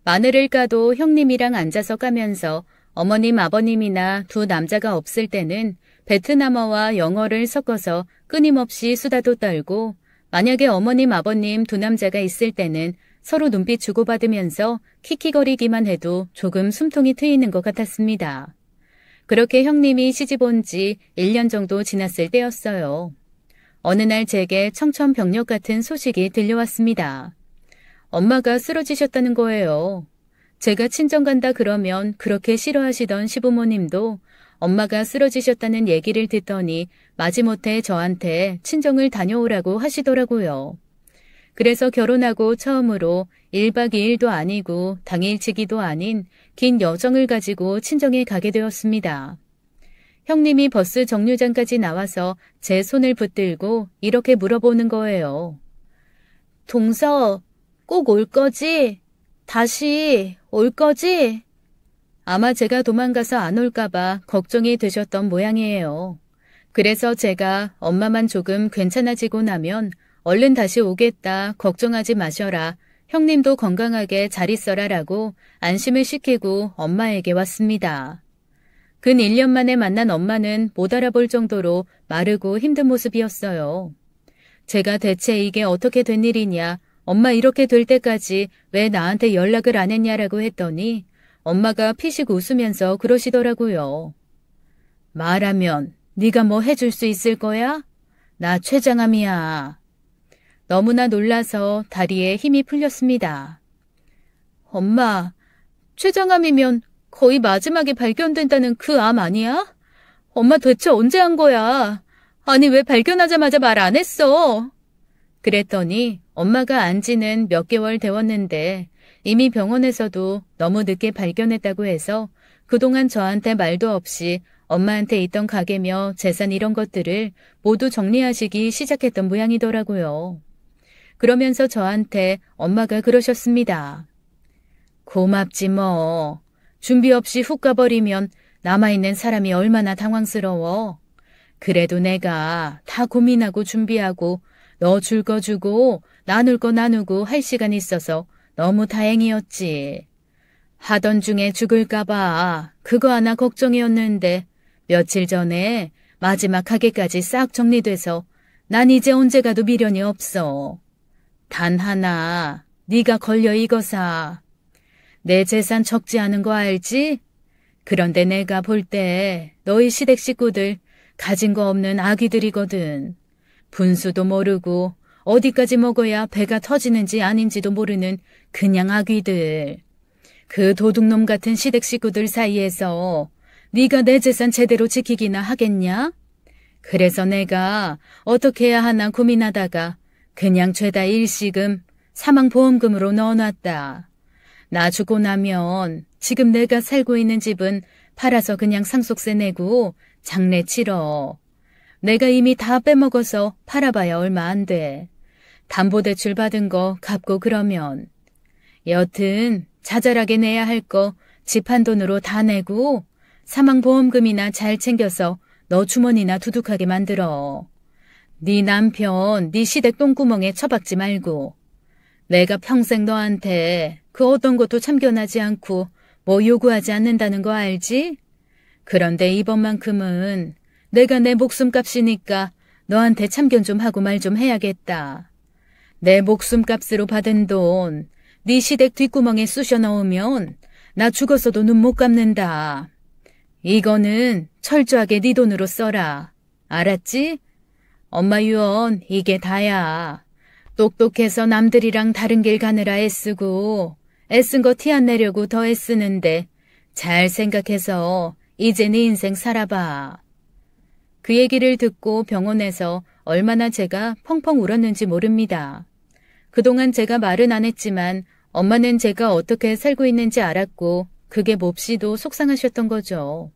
마늘을 까도 형님이랑 앉아서 까면서 어머님, 아버님이나 두 남자가 없을 때는 베트남어와 영어를 섞어서 끊임없이 수다도 떨고 만약에 어머님, 아버님 두 남자가 있을 때는 서로 눈빛 주고받으면서 킥킥거리기만 해도 조금 숨통이 트이는 것 같았습니다. 그렇게 형님이 시집 온 지 1년 정도 지났을 때였어요. 어느 날 제게 청천벽력 같은 소식이 들려왔습니다. 엄마가 쓰러지셨다는 거예요. 제가 친정 간다 그러면 그렇게 싫어하시던 시부모님도 엄마가 쓰러지셨다는 얘기를 듣더니 마지못해 저한테 친정을 다녀오라고 하시더라고요. 그래서 결혼하고 처음으로 1박 2일도 아니고 당일치기도 아닌 긴 여정을 가지고 친정에 가게 되었습니다. 형님이 버스 정류장까지 나와서 제 손을 붙들고 이렇게 물어보는 거예요. 동서, 꼭 올 거지? 다시 올 거지? 아마 제가 도망가서 안 올까봐 걱정이 되셨던 모양이에요. 그래서 제가 엄마만 조금 괜찮아지고 나면 얼른 다시 오겠다, 걱정하지 마셔라, 형님도 건강하게 잘 있어라라고 안심을 시키고 엄마에게 왔습니다. 근 1년 만에 만난 엄마는 못 알아볼 정도로 마르고 힘든 모습이었어요. 제가 대체 이게 어떻게 된 일이냐, 엄마 이렇게 될 때까지 왜 나한테 연락을 안 했냐라고 했더니 엄마가 피식 웃으면서 그러시더라고요. 말하면 네가 뭐 해줄 수 있을 거야? 나 췌장암이야. 너무나 놀라서 다리에 힘이 풀렸습니다. 엄마, 췌장암이면 거의 마지막에 발견된다는 그 암 아니야? 엄마 대체 언제 한 거야? 아니 왜 발견하자마자 말 안 했어? 그랬더니 엄마가 안 지는 몇 개월 되었는데 이미 병원에서도 너무 늦게 발견했다고 해서 그동안 저한테 말도 없이 엄마한테 있던 가게며 재산 이런 것들을 모두 정리하시기 시작했던 모양이더라고요. 그러면서 저한테 엄마가 그러셨습니다. 고맙지 뭐. 준비 없이 훅 가버리면 남아있는 사람이 얼마나 당황스러워. 그래도 내가 다 고민하고 준비하고 너 줄 거 주고 나눌 거 나누고 할 시간이 있어서 너무 다행이었지. 하던 중에 죽을까봐 그거 하나 걱정이었는데 며칠 전에 마지막 가게까지 싹 정리돼서 난 이제 언제 가도 미련이 없어. 단 하나, 네가 걸려 이거사. 내 재산 적지 않은 거 알지? 그런데 내가 볼 때 너희 시댁 식구들 가진 거 없는 아기들이거든. 분수도 모르고 어디까지 먹어야 배가 터지는지 아닌지도 모르는 그냥 아기들. 그 도둑놈 같은 시댁 식구들 사이에서 네가 내 재산 제대로 지키기나 하겠냐? 그래서 내가 어떻게 해야 하나 고민하다가 그냥 죄다 일시금 사망보험금으로 넣어놨다. 나 죽고 나면 지금 내가 살고 있는 집은 팔아서 그냥 상속세 내고 장례 치러. 내가 이미 다 빼먹어서 팔아봐야 얼마 안 돼. 담보대출 받은 거 갚고 그러면. 여튼 자잘하게 내야 할 거 집 한 돈으로 다 내고 사망보험금이나 잘 챙겨서 너 주머니나 두둑하게 만들어. 네 남편 네 시댁 똥구멍에 처박지 말고. 내가 평생 너한테 그 어떤 것도 참견하지 않고 뭐 요구하지 않는다는 거 알지? 그런데 이번만큼은 내가 내 목숨값이니까 너한테 참견 좀 하고 말 좀 해야겠다. 내 목숨값으로 받은 돈 네 시댁 뒷구멍에 쑤셔 넣으면 나 죽어서도 눈 못 감는다. 이거는 철저하게 네 돈으로 써라. 알았지? 엄마 유언 이게 다야. 똑똑해서 남들이랑 다른 길 가느라 애쓰고 애쓴 거 티 안 내려고 더 애쓰는데 잘 생각해서 이제 네 인생 살아봐. 그 얘기를 듣고 병원에서 얼마나 제가 펑펑 울었는지 모릅니다. 그동안 제가 말은 안 했지만 엄마는 제가 어떻게 살고 있는지 알았고 그게 몹시도 속상하셨던 거죠.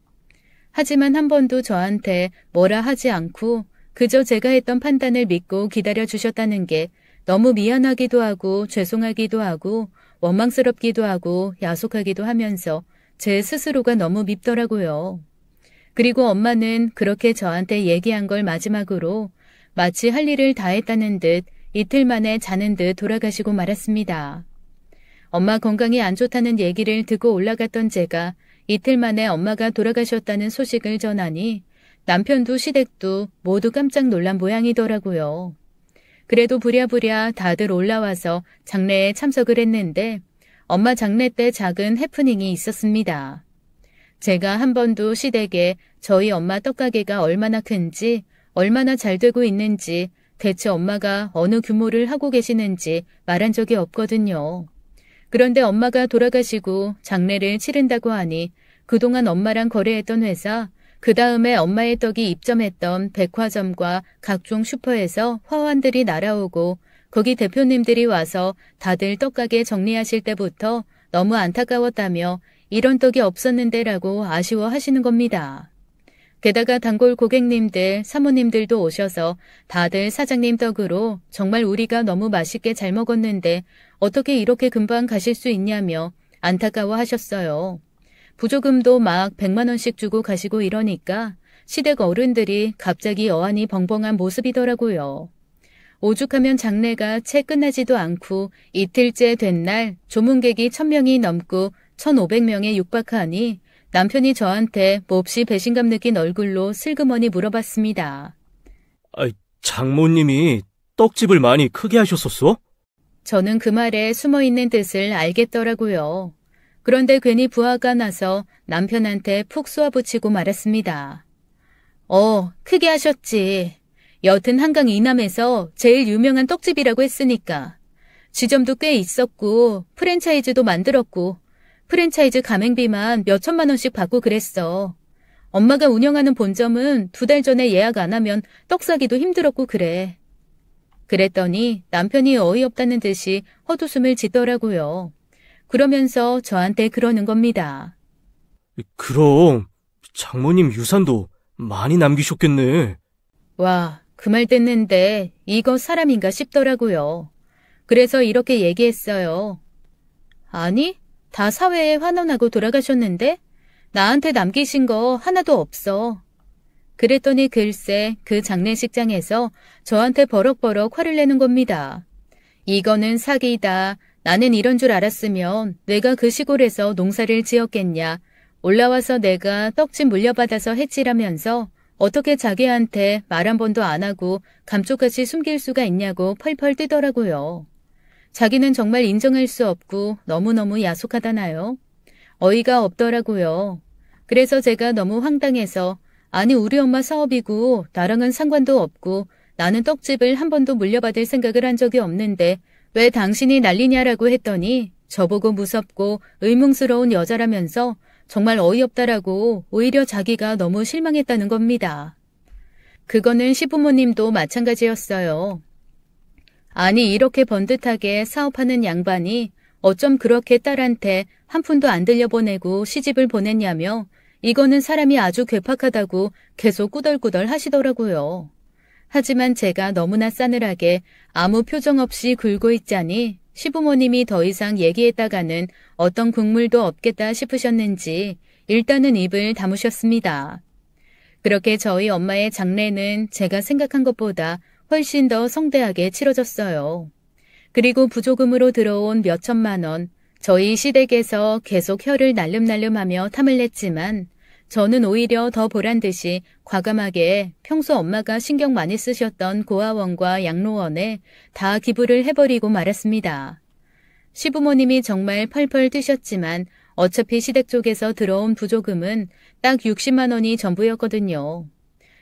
하지만 한 번도 저한테 뭐라 하지 않고 그저 제가 했던 판단을 믿고 기다려 주셨다는 게 너무 미안하기도 하고 죄송하기도 하고 원망스럽기도 하고 야속하기도 하면서 제 스스로가 너무 밉더라고요. 그리고 엄마는 그렇게 저한테 얘기한 걸 마지막으로 마치 할 일을 다 했다는 듯 이틀 만에 자는 듯 돌아가시고 말았습니다. 엄마 건강이 안 좋다는 얘기를 듣고 올라갔던 제가 이틀 만에 엄마가 돌아가셨다는 소식을 전하니 남편도 시댁도 모두 깜짝 놀란 모양이더라고요. 그래도 부랴부랴 다들 올라와서 장례에 참석을 했는데 엄마 장례 때 작은 해프닝이 있었습니다. 제가 한 번도 시댁에 저희 엄마 떡가게가 얼마나 큰지, 얼마나 잘 되고 있는지, 대체 엄마가 어느 규모를 하고 계시는지 말한 적이 없거든요. 그런데 엄마가 돌아가시고 장례를 치른다고 하니 그동안 엄마랑 거래했던 회사, 그 다음에 엄마의 떡이 입점했던 백화점과 각종 슈퍼에서 화환들이 날아오고 거기 대표님들이 와서 다들 떡가게 정리하실 때부터 너무 안타까웠다며 이런 떡이 없었는데라고 아쉬워하시는 겁니다. 게다가 단골 고객님들, 사모님들도 오셔서 다들 사장님 떡으로 정말 우리가 너무 맛있게 잘 먹었는데 어떻게 이렇게 금방 가실 수 있냐며 안타까워하셨어요. 부조금도 막 100만 원씩 주고 가시고 이러니까 시댁 어른들이 갑자기 어안이 벙벙한 모습이더라고요. 오죽하면 장례가 채 끝나지도 않고 이틀째 된 날 조문객이 1000명이 넘고 1500명에 육박하니 남편이 저한테 몹시 배신감 느낀 얼굴로 슬그머니 물어봤습니다. 장모님이 떡집을 많이 크게 하셨었어? 저는 그 말에 숨어있는 뜻을 알겠더라고요. 그런데 괜히 부하가 나서 남편한테 푹 쏘아붙이고 말았습니다. 크게 하셨지. 여튼 한강 이남에서 제일 유명한 떡집이라고 했으니까. 지점도 꽤 있었고 프랜차이즈도 만들었고 프랜차이즈 가맹비만 몇천만 원씩 받고 그랬어. 엄마가 운영하는 본점은 2달 전에 예약 안 하면 떡 사기도 힘들었고 그래. 그랬더니 남편이 어이없다는 듯이 헛웃음을 짓더라고요. 그러면서 저한테 그러는 겁니다. 그럼 장모님 유산도 많이 남기셨겠네. 와, 그 말 듣는데 이거 사람인가 싶더라고요. 그래서 이렇게 얘기했어요. 아니, 다 사회에 환원하고 돌아가셨는데 나한테 남기신 거 하나도 없어. 그랬더니 글쎄 그 장례식장에서 저한테 버럭버럭 화를 내는 겁니다. 이거는 사기다. 나는 이런 줄 알았으면 내가 그 시골에서 농사를 지었겠냐. 올라와서 내가 떡집 물려받아서 했지라면서 어떻게 자기한테 말 한 번도 안 하고 감쪽같이 숨길 수가 있냐고 펄펄 뛰더라고요. 자기는 정말 인정할 수 없고 너무너무 야속하다나요? 어이가 없더라고요. 그래서 제가 너무 황당해서 아니 우리 엄마 사업이고 나랑은 상관도 없고 나는 떡집을 한 번도 물려받을 생각을 한 적이 없는데 왜 당신이 난리냐라고 했더니 저보고 무섭고 의문스러운 여자라면서 정말 어이없다라고 오히려 자기가 너무 실망했다는 겁니다. 그거는 시부모님도 마찬가지였어요. 아니 이렇게 번듯하게 사업하는 양반이 어쩜 그렇게 딸한테 한 푼도 안 들려보내고 시집을 보냈냐며 이거는 사람이 아주 괴팍하다고 계속 꾸덜꾸덜 하시더라고요. 하지만 제가 너무나 싸늘하게 아무 표정 없이 굴고 있자니 시부모님이 더 이상 얘기했다가는 어떤 국물도 없겠다 싶으셨는지 일단은 입을 다무셨습니다. 그렇게 저희 엄마의 장례는 제가 생각한 것보다 훨씬 더 성대하게 치러졌어요. 그리고 부조금으로 들어온 몇천만 원, 저희 시댁에서 계속 혀를 날름날름하며 탐을 냈지만 저는 오히려 더 보란듯이 과감하게 평소 엄마가 신경 많이 쓰셨던 고아원과 양로원에 다 기부를 해버리고 말았습니다. 시부모님이 정말 펄펄 뛰셨지만 어차피 시댁 쪽에서 들어온 부조금은 딱 60만 원이 전부였거든요.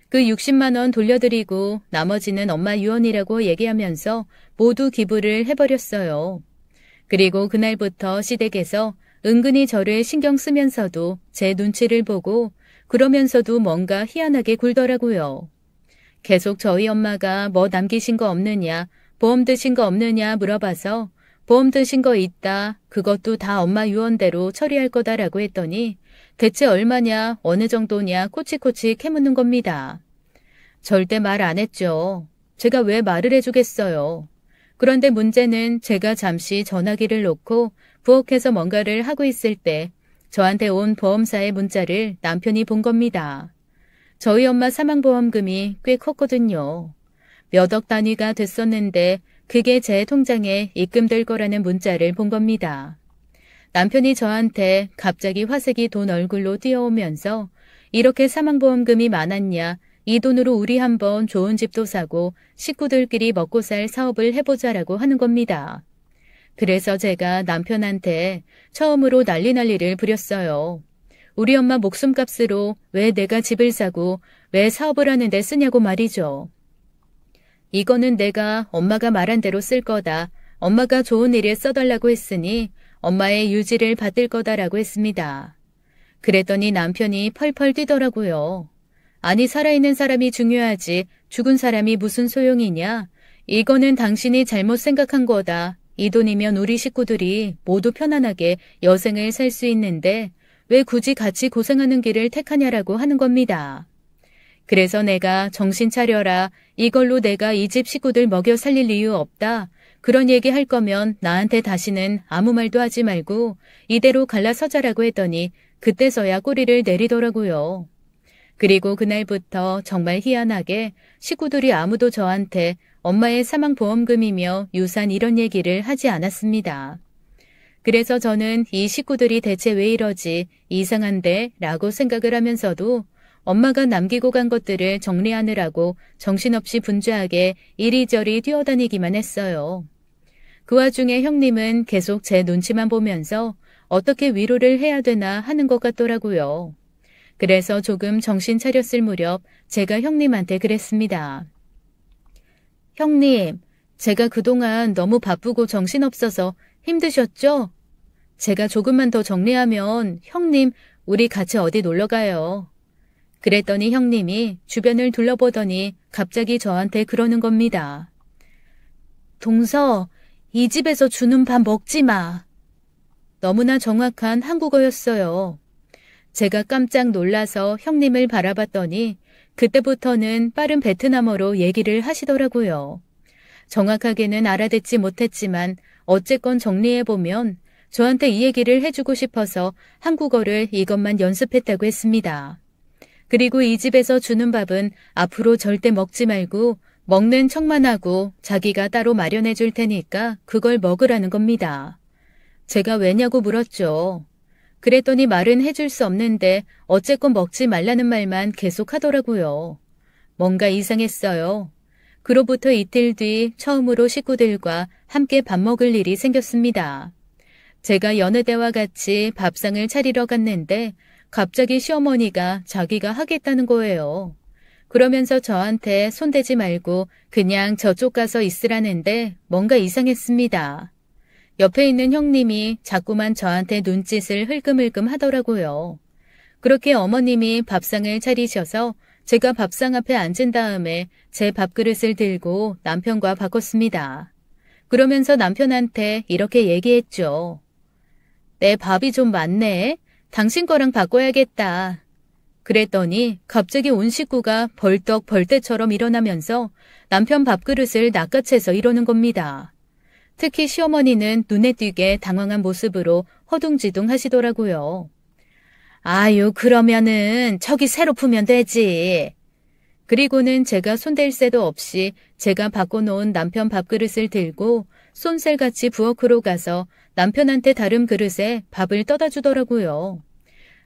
그 60만 원 돌려드리고 나머지는 엄마 유언이라고 얘기하면서 모두 기부를 해버렸어요. 그리고 그날부터 시댁에서 은근히 저를 신경 쓰면서도 제 눈치를 보고 그러면서도 뭔가 희한하게 굴더라고요. 계속 저희 엄마가 뭐 남기신 거 없느냐, 보험 드신 거 없느냐 물어봐서 보험 드신 거 있다. 그것도 다 엄마 유언대로 처리할 거다라고 했더니 대체 얼마냐, 어느 정도냐 코치코치 캐묻는 겁니다. 절대 말 안 했죠. 제가 왜 말을 해주겠어요. 그런데 문제는 제가 잠시 전화기를 놓고 부엌에서 뭔가를 하고 있을 때 저한테 온 보험사의 문자를 남편이 본 겁니다. 저희 엄마 사망보험금이 꽤 컸거든요. 몇 억 단위가 됐었는데 그게 제 통장에 입금될 거라는 문자를 본 겁니다. 남편이 저한테 갑자기 화색이 돈 얼굴로 뛰어오면서 이렇게 사망보험금이 많았냐, 이 돈으로 우리 한번 좋은 집도 사고 식구들끼리 먹고 살 사업을 해보자라고 하는 겁니다. 그래서 제가 남편한테 처음으로 난리를 부렸어요. 우리 엄마 목숨값으로 왜 내가 집을 사고 왜 사업을 하는데 쓰냐고 말이죠. 이거는 내가 엄마가 말한 대로 쓸 거다. 엄마가 좋은 일에 써달라고 했으니 엄마의 유지를 받을 거다라고 했습니다. 그랬더니 남편이 펄펄 뛰더라고요. 아니 살아있는 사람이 중요하지 죽은 사람이 무슨 소용이냐. 이거는 당신이 잘못 생각한 거다. 이 돈이면 우리 식구들이 모두 편안하게 여생을 살 수 있는데 왜 굳이 같이 고생하는 길을 택하냐라고 하는 겁니다. 그래서 내가 정신 차려라. 이걸로 내가 이 집 식구들 먹여 살릴 이유 없다. 그런 얘기 할 거면 나한테 다시는 아무 말도 하지 말고 이대로 갈라서자라고 했더니 그때서야 꼬리를 내리더라고요. 그리고 그날부터 정말 희한하게 식구들이 아무도 저한테 엄마의 사망보험금이며 유산 이런 얘기를 하지 않았습니다. 그래서 저는 이 식구들이 대체 왜 이러지 이상한데 라고 생각을 하면서도 엄마가 남기고 간 것들을 정리하느라고 정신없이 분주하게 이리저리 뛰어다니기만 했어요. 그 와중에 형님은 계속 제 눈치만 보면서 어떻게 위로를 해야 되나 하는 것 같더라고요. 그래서 조금 정신 차렸을 무렵 제가 형님한테 그랬습니다. 형님, 제가 그동안 너무 바쁘고 정신없어서 힘드셨죠? 제가 조금만 더 정리하면 형님, 우리 같이 어디 놀러 가요. 그랬더니 형님이 주변을 둘러보더니 갑자기 저한테 그러는 겁니다. 동서, 이 집에서 주는 밥 먹지 마. 너무나 정확한 한국어였어요. 제가 깜짝 놀라서 형님을 바라봤더니 그때부터는 빠른 베트남어로 얘기를 하시더라고요. 정확하게는 알아듣지 못했지만 어쨌건 정리해보면 저한테 이 얘기를 해주고 싶어서 한국어를 이것만 연습했다고 했습니다. 그리고 이 집에서 주는 밥은 앞으로 절대 먹지 말고 먹는 척만 하고 자기가 따로 마련해 줄 테니까 그걸 먹으라는 겁니다. 제가 왜냐고 물었죠. 그랬더니 말은 해줄 수 없는데 어쨌건 먹지 말라는 말만 계속 하더라고요. 뭔가 이상했어요. 그로부터 이틀 뒤 처음으로 식구들과 함께 밥 먹을 일이 생겼습니다. 제가 여느 때와 같이 밥상을 차리러 갔는데 갑자기 시어머니가 자기가 하겠다는 거예요. 그러면서 저한테 손대지 말고 그냥 저쪽 가서 있으라는데 뭔가 이상했습니다. 옆에 있는 형님이 자꾸만 저한테 눈짓을 흘끔흘끔 하더라고요. 그렇게 어머님이 밥상을 차리셔서 제가 밥상 앞에 앉은 다음에 제 밥그릇을 들고 남편과 바꿨습니다. 그러면서 남편한테 이렇게 얘기했죠. 내 밥이 좀 많네. 당신 거랑 바꿔야겠다. 그랬더니 갑자기 온 식구가 벌떡 벌떼처럼 일어나면서 남편 밥그릇을 낚아채서 이러는 겁니다. 특히 시어머니는 눈에 띄게 당황한 모습으로 허둥지둥 하시더라고요. 아유, 그러면은 저기 새로 풀면 되지. 그리고는 제가 손댈 새도 없이 제가 바꿔놓은 남편 밥그릇을 들고 쏜살같이 부엌으로 가서 남편한테 다른 그릇에 밥을 떠다 주더라고요.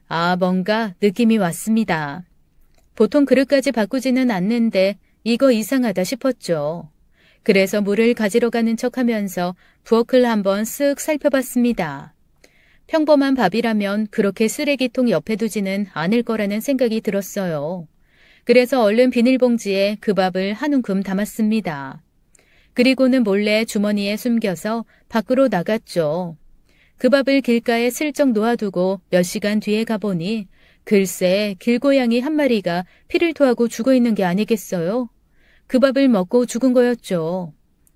아, 뭔가 느낌이 왔습니다. 보통 그릇까지 바꾸지는 않는데 이거 이상하다 싶었죠. 그래서 물을 가지러 가는 척하면서 부엌을 한번 쓱 살펴봤습니다. 평범한 밥이라면 그렇게 쓰레기통 옆에 두지는 않을 거라는 생각이 들었어요. 그래서 얼른 비닐봉지에 그 밥을 한 움큼 담았습니다. 그리고는 몰래 주머니에 숨겨서 밖으로 나갔죠. 그 밥을 길가에 슬쩍 놓아두고 몇 시간 뒤에 가보니 글쎄 길고양이 한 마리가 피를 토하고 죽어 있는 게 아니겠어요? 그 밥을 먹고 죽은 거였죠.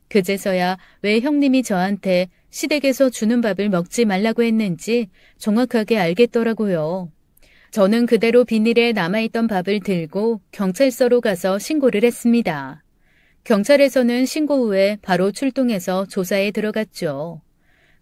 그제서야 왜 형님이 저한테 시댁에서 주는 밥을 먹지 말라고 했는지 정확하게 알겠더라고요. 저는 그대로 비닐에 남아있던 밥을 들고 경찰서로 가서 신고를 했습니다. 경찰에서는 신고 후에 바로 출동해서 조사에 들어갔죠.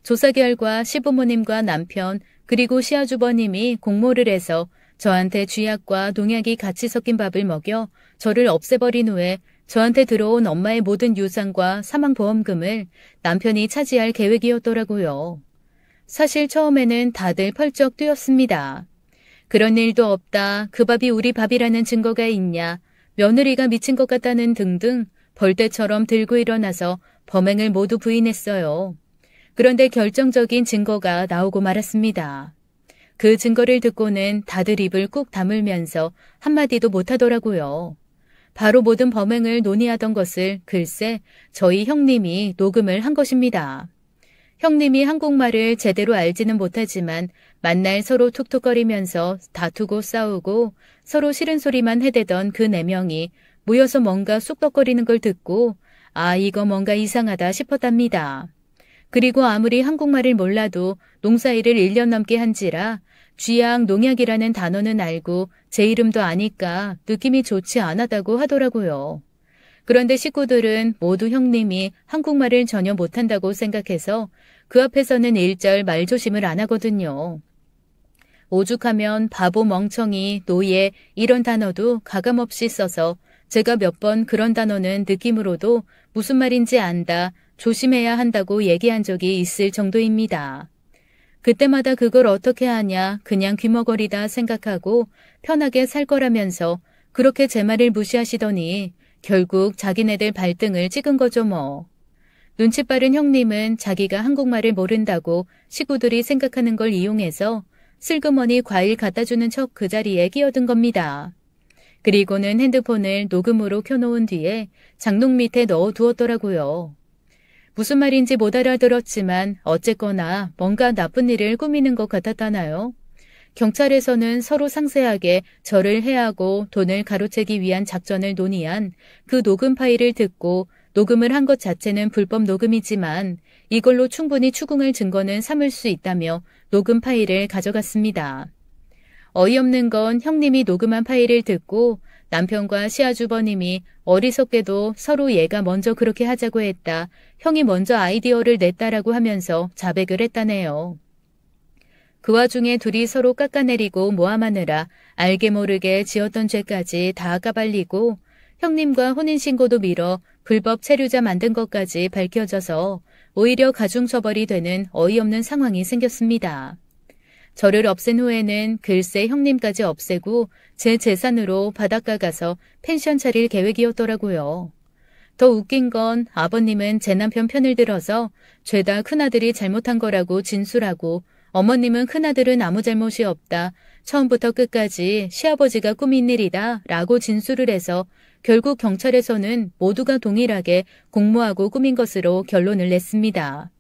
조사 결과 시부모님과 남편 그리고 시아주버님이 공모를 해서 저한테 쥐약과 농약이 같이 섞인 밥을 먹여 저를 없애버린 후에 저한테 들어온 엄마의 모든 유산과 사망보험금을 남편이 차지할 계획이었더라고요. 사실 처음에는 다들 펄쩍 뛰었습니다. 그런 일도 없다, 그 밥이 우리 밥이라는 증거가 있냐, 며느리가 미친 것 같다는 등등 벌떼처럼 들고 일어나서 범행을 모두 부인했어요. 그런데 결정적인 증거가 나오고 말았습니다. 그 증거를 듣고는 다들 입을 꾹 다물면서 한마디도 못하더라고요. 바로 모든 범행을 논의하던 것을 글쎄 저희 형님이 녹음을 한 것입니다. 형님이 한국말을 제대로 알지는 못하지만 만날 서로 툭툭거리면서 다투고 싸우고 서로 싫은 소리만 해대던 그 4명이 모여서 뭔가 쑥덕거리는 걸 듣고 아, 이거 뭔가 이상하다 싶었답니다. 그리고 아무리 한국말을 몰라도 농사일을 1년 넘게 한지라 쥐약, 농약이라는 단어는 알고 제 이름도 아니까 느낌이 좋지 않았다고 하더라고요. 그런데 식구들은 모두 형님이 한국말을 전혀 못한다고 생각해서 그 앞에서는 일절 말조심을 안 하거든요. 오죽하면 바보, 멍청이, 노예 이런 단어도 가감없이 써서 제가 몇 번 그런 단어는 느낌으로도 무슨 말인지 안다, 조심해야 한다고 얘기한 적이 있을 정도입니다. 그때마다 그걸 어떻게 하냐 그냥 귀머거리다 생각하고 편하게 살 거라면서 그렇게 제 말을 무시하시더니 결국 자기네들 발등을 찍은 거죠 뭐. 눈치 빠른 형님은 자기가 한국말을 모른다고 식구들이 생각하는 걸 이용해서 슬그머니 과일 갖다 주는 척 그 자리에 끼어든 겁니다. 그리고는 핸드폰을 녹음으로 켜놓은 뒤에 장롱 밑에 넣어두었더라고요. 무슨 말인지 못 알아들었지만 어쨌거나 뭔가 나쁜 일을 꾸미는 것 같았다나요? 경찰에서는 서로 상세하게 저를 해하고 돈을 가로채기 위한 작전을 논의한 그 녹음 파일을 듣고 녹음을 한 것 자체는 불법 녹음이지만 이걸로 충분히 추궁할 증거는 삼을 수 있다며 녹음 파일을 가져갔습니다. 어이없는 건 형님이 녹음한 파일을 듣고 남편과 시아주버님이 어리석게도 서로 얘가 먼저 그렇게 하자고 했다, 형이 먼저 아이디어를 냈다라고 하면서 자백을 했다네요. 그 와중에 둘이 서로 깎아내리고 모함하느라 알게 모르게 지었던 죄까지 다 까발리고 형님과 혼인신고도 미뤄 불법 체류자 만든 것까지 밝혀져서 오히려 가중처벌이 되는 어이없는 상황이 생겼습니다. 저를 없앤 후에는 글쎄 형님까지 없애고 제 재산으로 바닷가 가서 펜션 차릴 계획이었더라고요. 더 웃긴 건 아버님은 제 남편 편을 들어서 죄다 큰아들이 잘못한 거라고 진술하고 어머님은 큰아들은 아무 잘못이 없다, 처음부터 끝까지 시아버지가 꾸민 일이다 라고 진술을 해서 결국 경찰에서는 모두가 동일하게 공모하고 꾸민 것으로 결론을 냈습니다.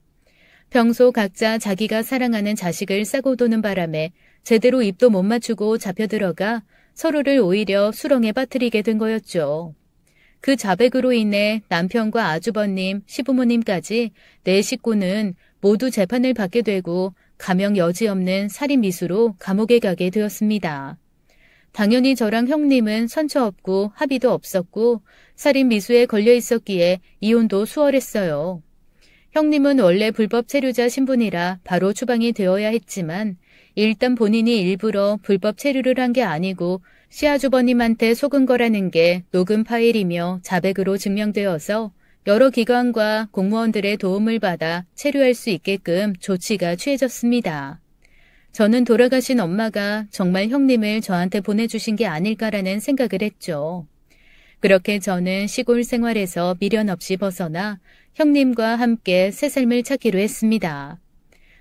평소 각자 자기가 사랑하는 자식을 싸고 도는 바람에 제대로 입도 못 맞추고 잡혀들어가 서로를 오히려 수렁에 빠뜨리게 된 거였죠. 그 자백으로 인해 남편과 아주버님, 시부모님까지 4식구는 모두 재판을 받게 되고 가명 여지없는 살인미수로 감옥에 가게 되었습니다. 당연히 저랑 형님은 선처 없고 합의도 없었고 살인미수에 걸려 있었기에 이혼도 수월했어요. 형님은 원래 불법 체류자 신분이라 바로 추방이 되어야 했지만 일단 본인이 일부러 불법 체류를 한 게 아니고 시아주버님한테 속은 거라는 게 녹음 파일이며 자백으로 증명되어서 여러 기관과 공무원들의 도움을 받아 체류할 수 있게끔 조치가 취해졌습니다. 저는 돌아가신 엄마가 정말 형님을 저한테 보내주신 게 아닐까라는 생각을 했죠. 그렇게 저는 시골 생활에서 미련 없이 벗어나 형님과 함께 새 삶을 찾기로 했습니다.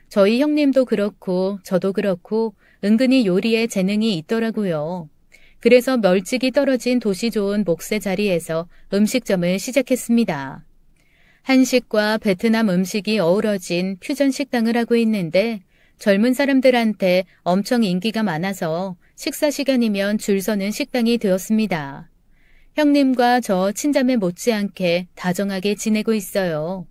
저희 형님도 그렇고 저도 그렇고 은근히 요리에 재능이 있더라고요. 그래서 멀찍이 떨어진 도시 좋은 목세 자리에서 음식점을 시작했습니다. 한식과 베트남 음식이 어우러진 퓨전 식당을 하고 있는데 젊은 사람들한테 엄청 인기가 많아서 식사 시간이면 줄 서는 식당이 되었습니다. 형님과 저 친자매 못지않게 다정하게 지내고 있어요.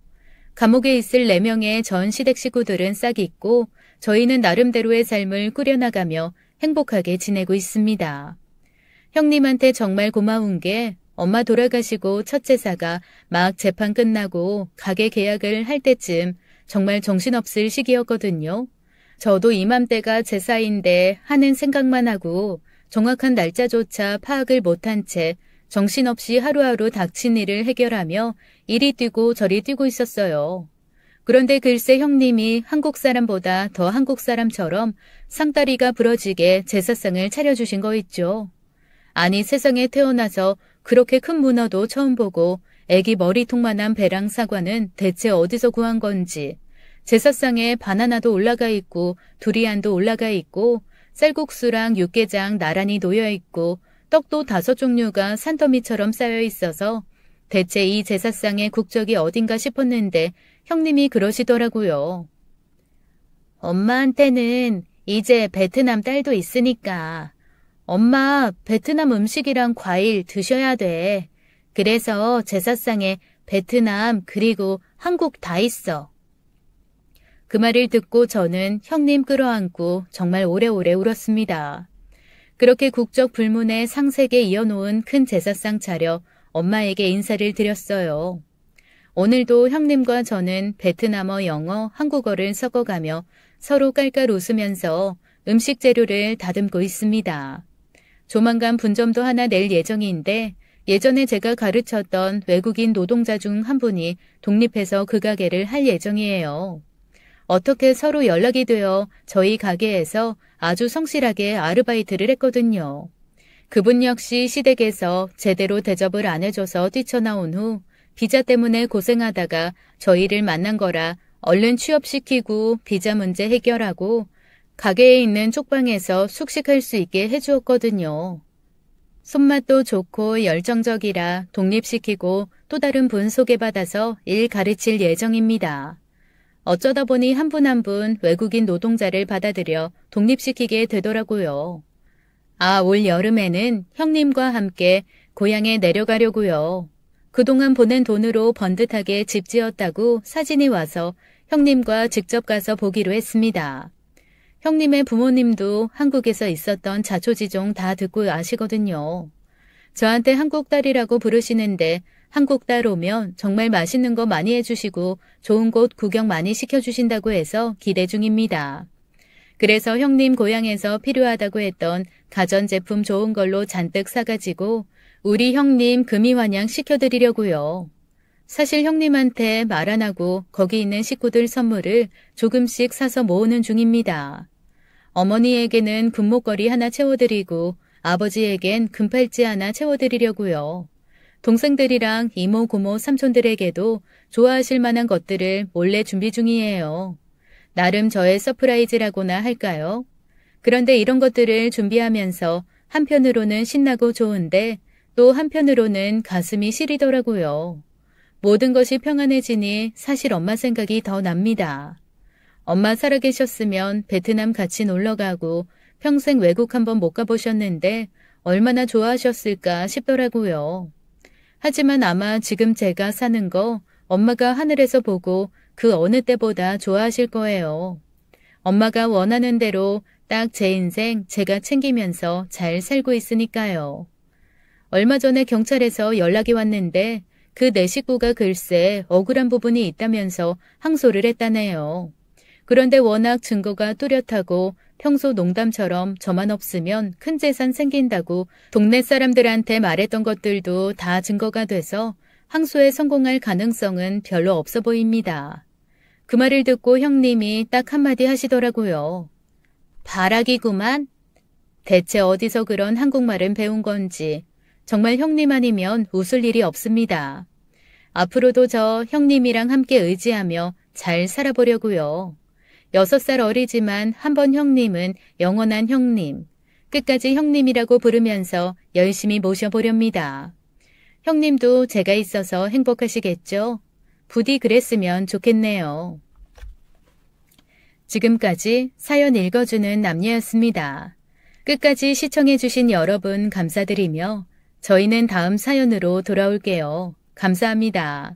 감옥에 있을 4명의 전 시댁 식구들은 싹 잊고 저희는 나름대로의 삶을 꾸려나가며 행복하게 지내고 있습니다. 형님한테 정말 고마운 게 엄마 돌아가시고 첫 제사가 막 재판 끝나고 가게 계약을 할 때쯤 정말 정신없을 시기였거든요. 저도 이맘때가 제사인데 하는 생각만 하고 정확한 날짜조차 파악을 못한 채 정신없이 하루하루 닥친 일을 해결하며 이리 뛰고 저리 뛰고 있었어요. 그런데 글쎄 형님이 한국 사람보다 더 한국 사람처럼 상다리가 부러지게 제사상을 차려주신 거 있죠. 아니 세상에 태어나서 그렇게 큰 문어도 처음 보고 애기 머리통만한 배랑 사과는 대체 어디서 구한 건지, 제사상에 바나나도 올라가 있고 두리안도 올라가 있고 쌀국수랑 육개장 나란히 놓여 있고 떡도 5종류가 산더미처럼 쌓여 있어서 대체 이 제사상의 국적이 어딘가 싶었는데 형님이 그러시더라고요. 엄마한테는 이제 베트남 딸도 있으니까 엄마 베트남 음식이랑 과일 드셔야 돼. 그래서 제사상에 베트남 그리고 한국 다 있어. 그 말을 듣고 저는 형님 끌어안고 정말 오래오래 울었습니다. 그렇게 국적 불문의 상색에 이어놓은 큰 제사상 차려 엄마에게 인사를 드렸어요. 오늘도 형님과 저는 베트남어, 영어, 한국어를 섞어가며 서로 깔깔 웃으면서 음식 재료를 다듬고 있습니다. 조만간 분점도 하나 낼 예정인데 예전에 제가 가르쳤던 외국인 노동자 중 한 분이 독립해서 그 가게를 할 예정이에요. 어떻게 서로 연락이 되어 저희 가게에서 아주 성실하게 아르바이트를 했거든요. 그분 역시 시댁에서 제대로 대접을 안 해줘서 뛰쳐나온 후 비자 때문에 고생하다가 저희를 만난 거라 얼른 취업시키고 비자 문제 해결하고 가게에 있는 쪽방에서 숙식할 수 있게 해주었거든요. 손맛도 좋고 열정적이라 독립시키고 또 다른 분 소개받아서 일 가르칠 예정입니다. 어쩌다 보니 한 분 한 분 외국인 노동자를 받아들여 독립시키게 되더라고요. 올 여름에는 형님과 함께 고향에 내려가려고요. 그동안 보낸 돈으로 번듯하게 집 지었다고 사진이 와서 형님과 직접 가서 보기로 했습니다. 형님의 부모님도 한국에서 있었던 자초지종 다 듣고 아시거든요. 저한테 한국 딸이라고 부르시는데 한국 딸 오면 정말 맛있는 거 많이 해주시고 좋은 곳 구경 많이 시켜주신다고 해서 기대 중입니다. 그래서 형님 고향에서 필요하다고 했던 가전제품 좋은 걸로 잔뜩 사가지고 우리 형님 금이환영 시켜드리려고요. 사실 형님한테 말 안 하고 거기 있는 식구들 선물을 조금씩 사서 모으는 중입니다. 어머니에게는 금목걸이 하나 채워드리고 아버지에겐 금팔찌 하나 채워드리려고요. 동생들이랑 이모, 고모, 삼촌들에게도 좋아하실 만한 것들을 몰래 준비 중이에요. 나름 저의 서프라이즈라고나 할까요? 그런데 이런 것들을 준비하면서 한편으로는 신나고 좋은데 또 한편으로는 가슴이 시리더라고요. 모든 것이 평안해지니 사실 엄마 생각이 더 납니다. 엄마 살아계셨으면 베트남 같이 놀러가고 평생 외국 한번 못 가보셨는데 얼마나 좋아하셨을까 싶더라고요. 하지만 아마 지금 제가 사는 거 엄마가 하늘에서 보고 그 어느 때보다 좋아하실 거예요. 엄마가 원하는 대로 딱 제 인생 제가 챙기면서 잘 살고 있으니까요. 얼마 전에 경찰에서 연락이 왔는데 그 내 식구가 글쎄 억울한 부분이 있다면서 항소를 했다네요. 그런데 워낙 증거가 뚜렷하고 평소 농담처럼 저만 없으면 큰 재산 생긴다고 동네 사람들한테 말했던 것들도 다 증거가 돼서 항소에 성공할 가능성은 별로 없어 보입니다. 그 말을 듣고 형님이 딱 한마디 하시더라고요. 바라기구만. 대체 어디서 그런 한국말은 배운 건지 정말 형님 아니면 웃을 일이 없습니다. 앞으로도 저 형님이랑 함께 의지하며 잘 살아보려고요. 6살 어리지만 한번 형님은 영원한 형님, 끝까지 형님이라고 부르면서 열심히 모셔보렵니다. 형님도 제가 있어서 행복하시겠죠? 부디 그랬으면 좋겠네요. 지금까지 사연 읽어주는 남녀였습니다. 끝까지 시청해주신 여러분 감사드리며 저희는 다음 사연으로 돌아올게요. 감사합니다.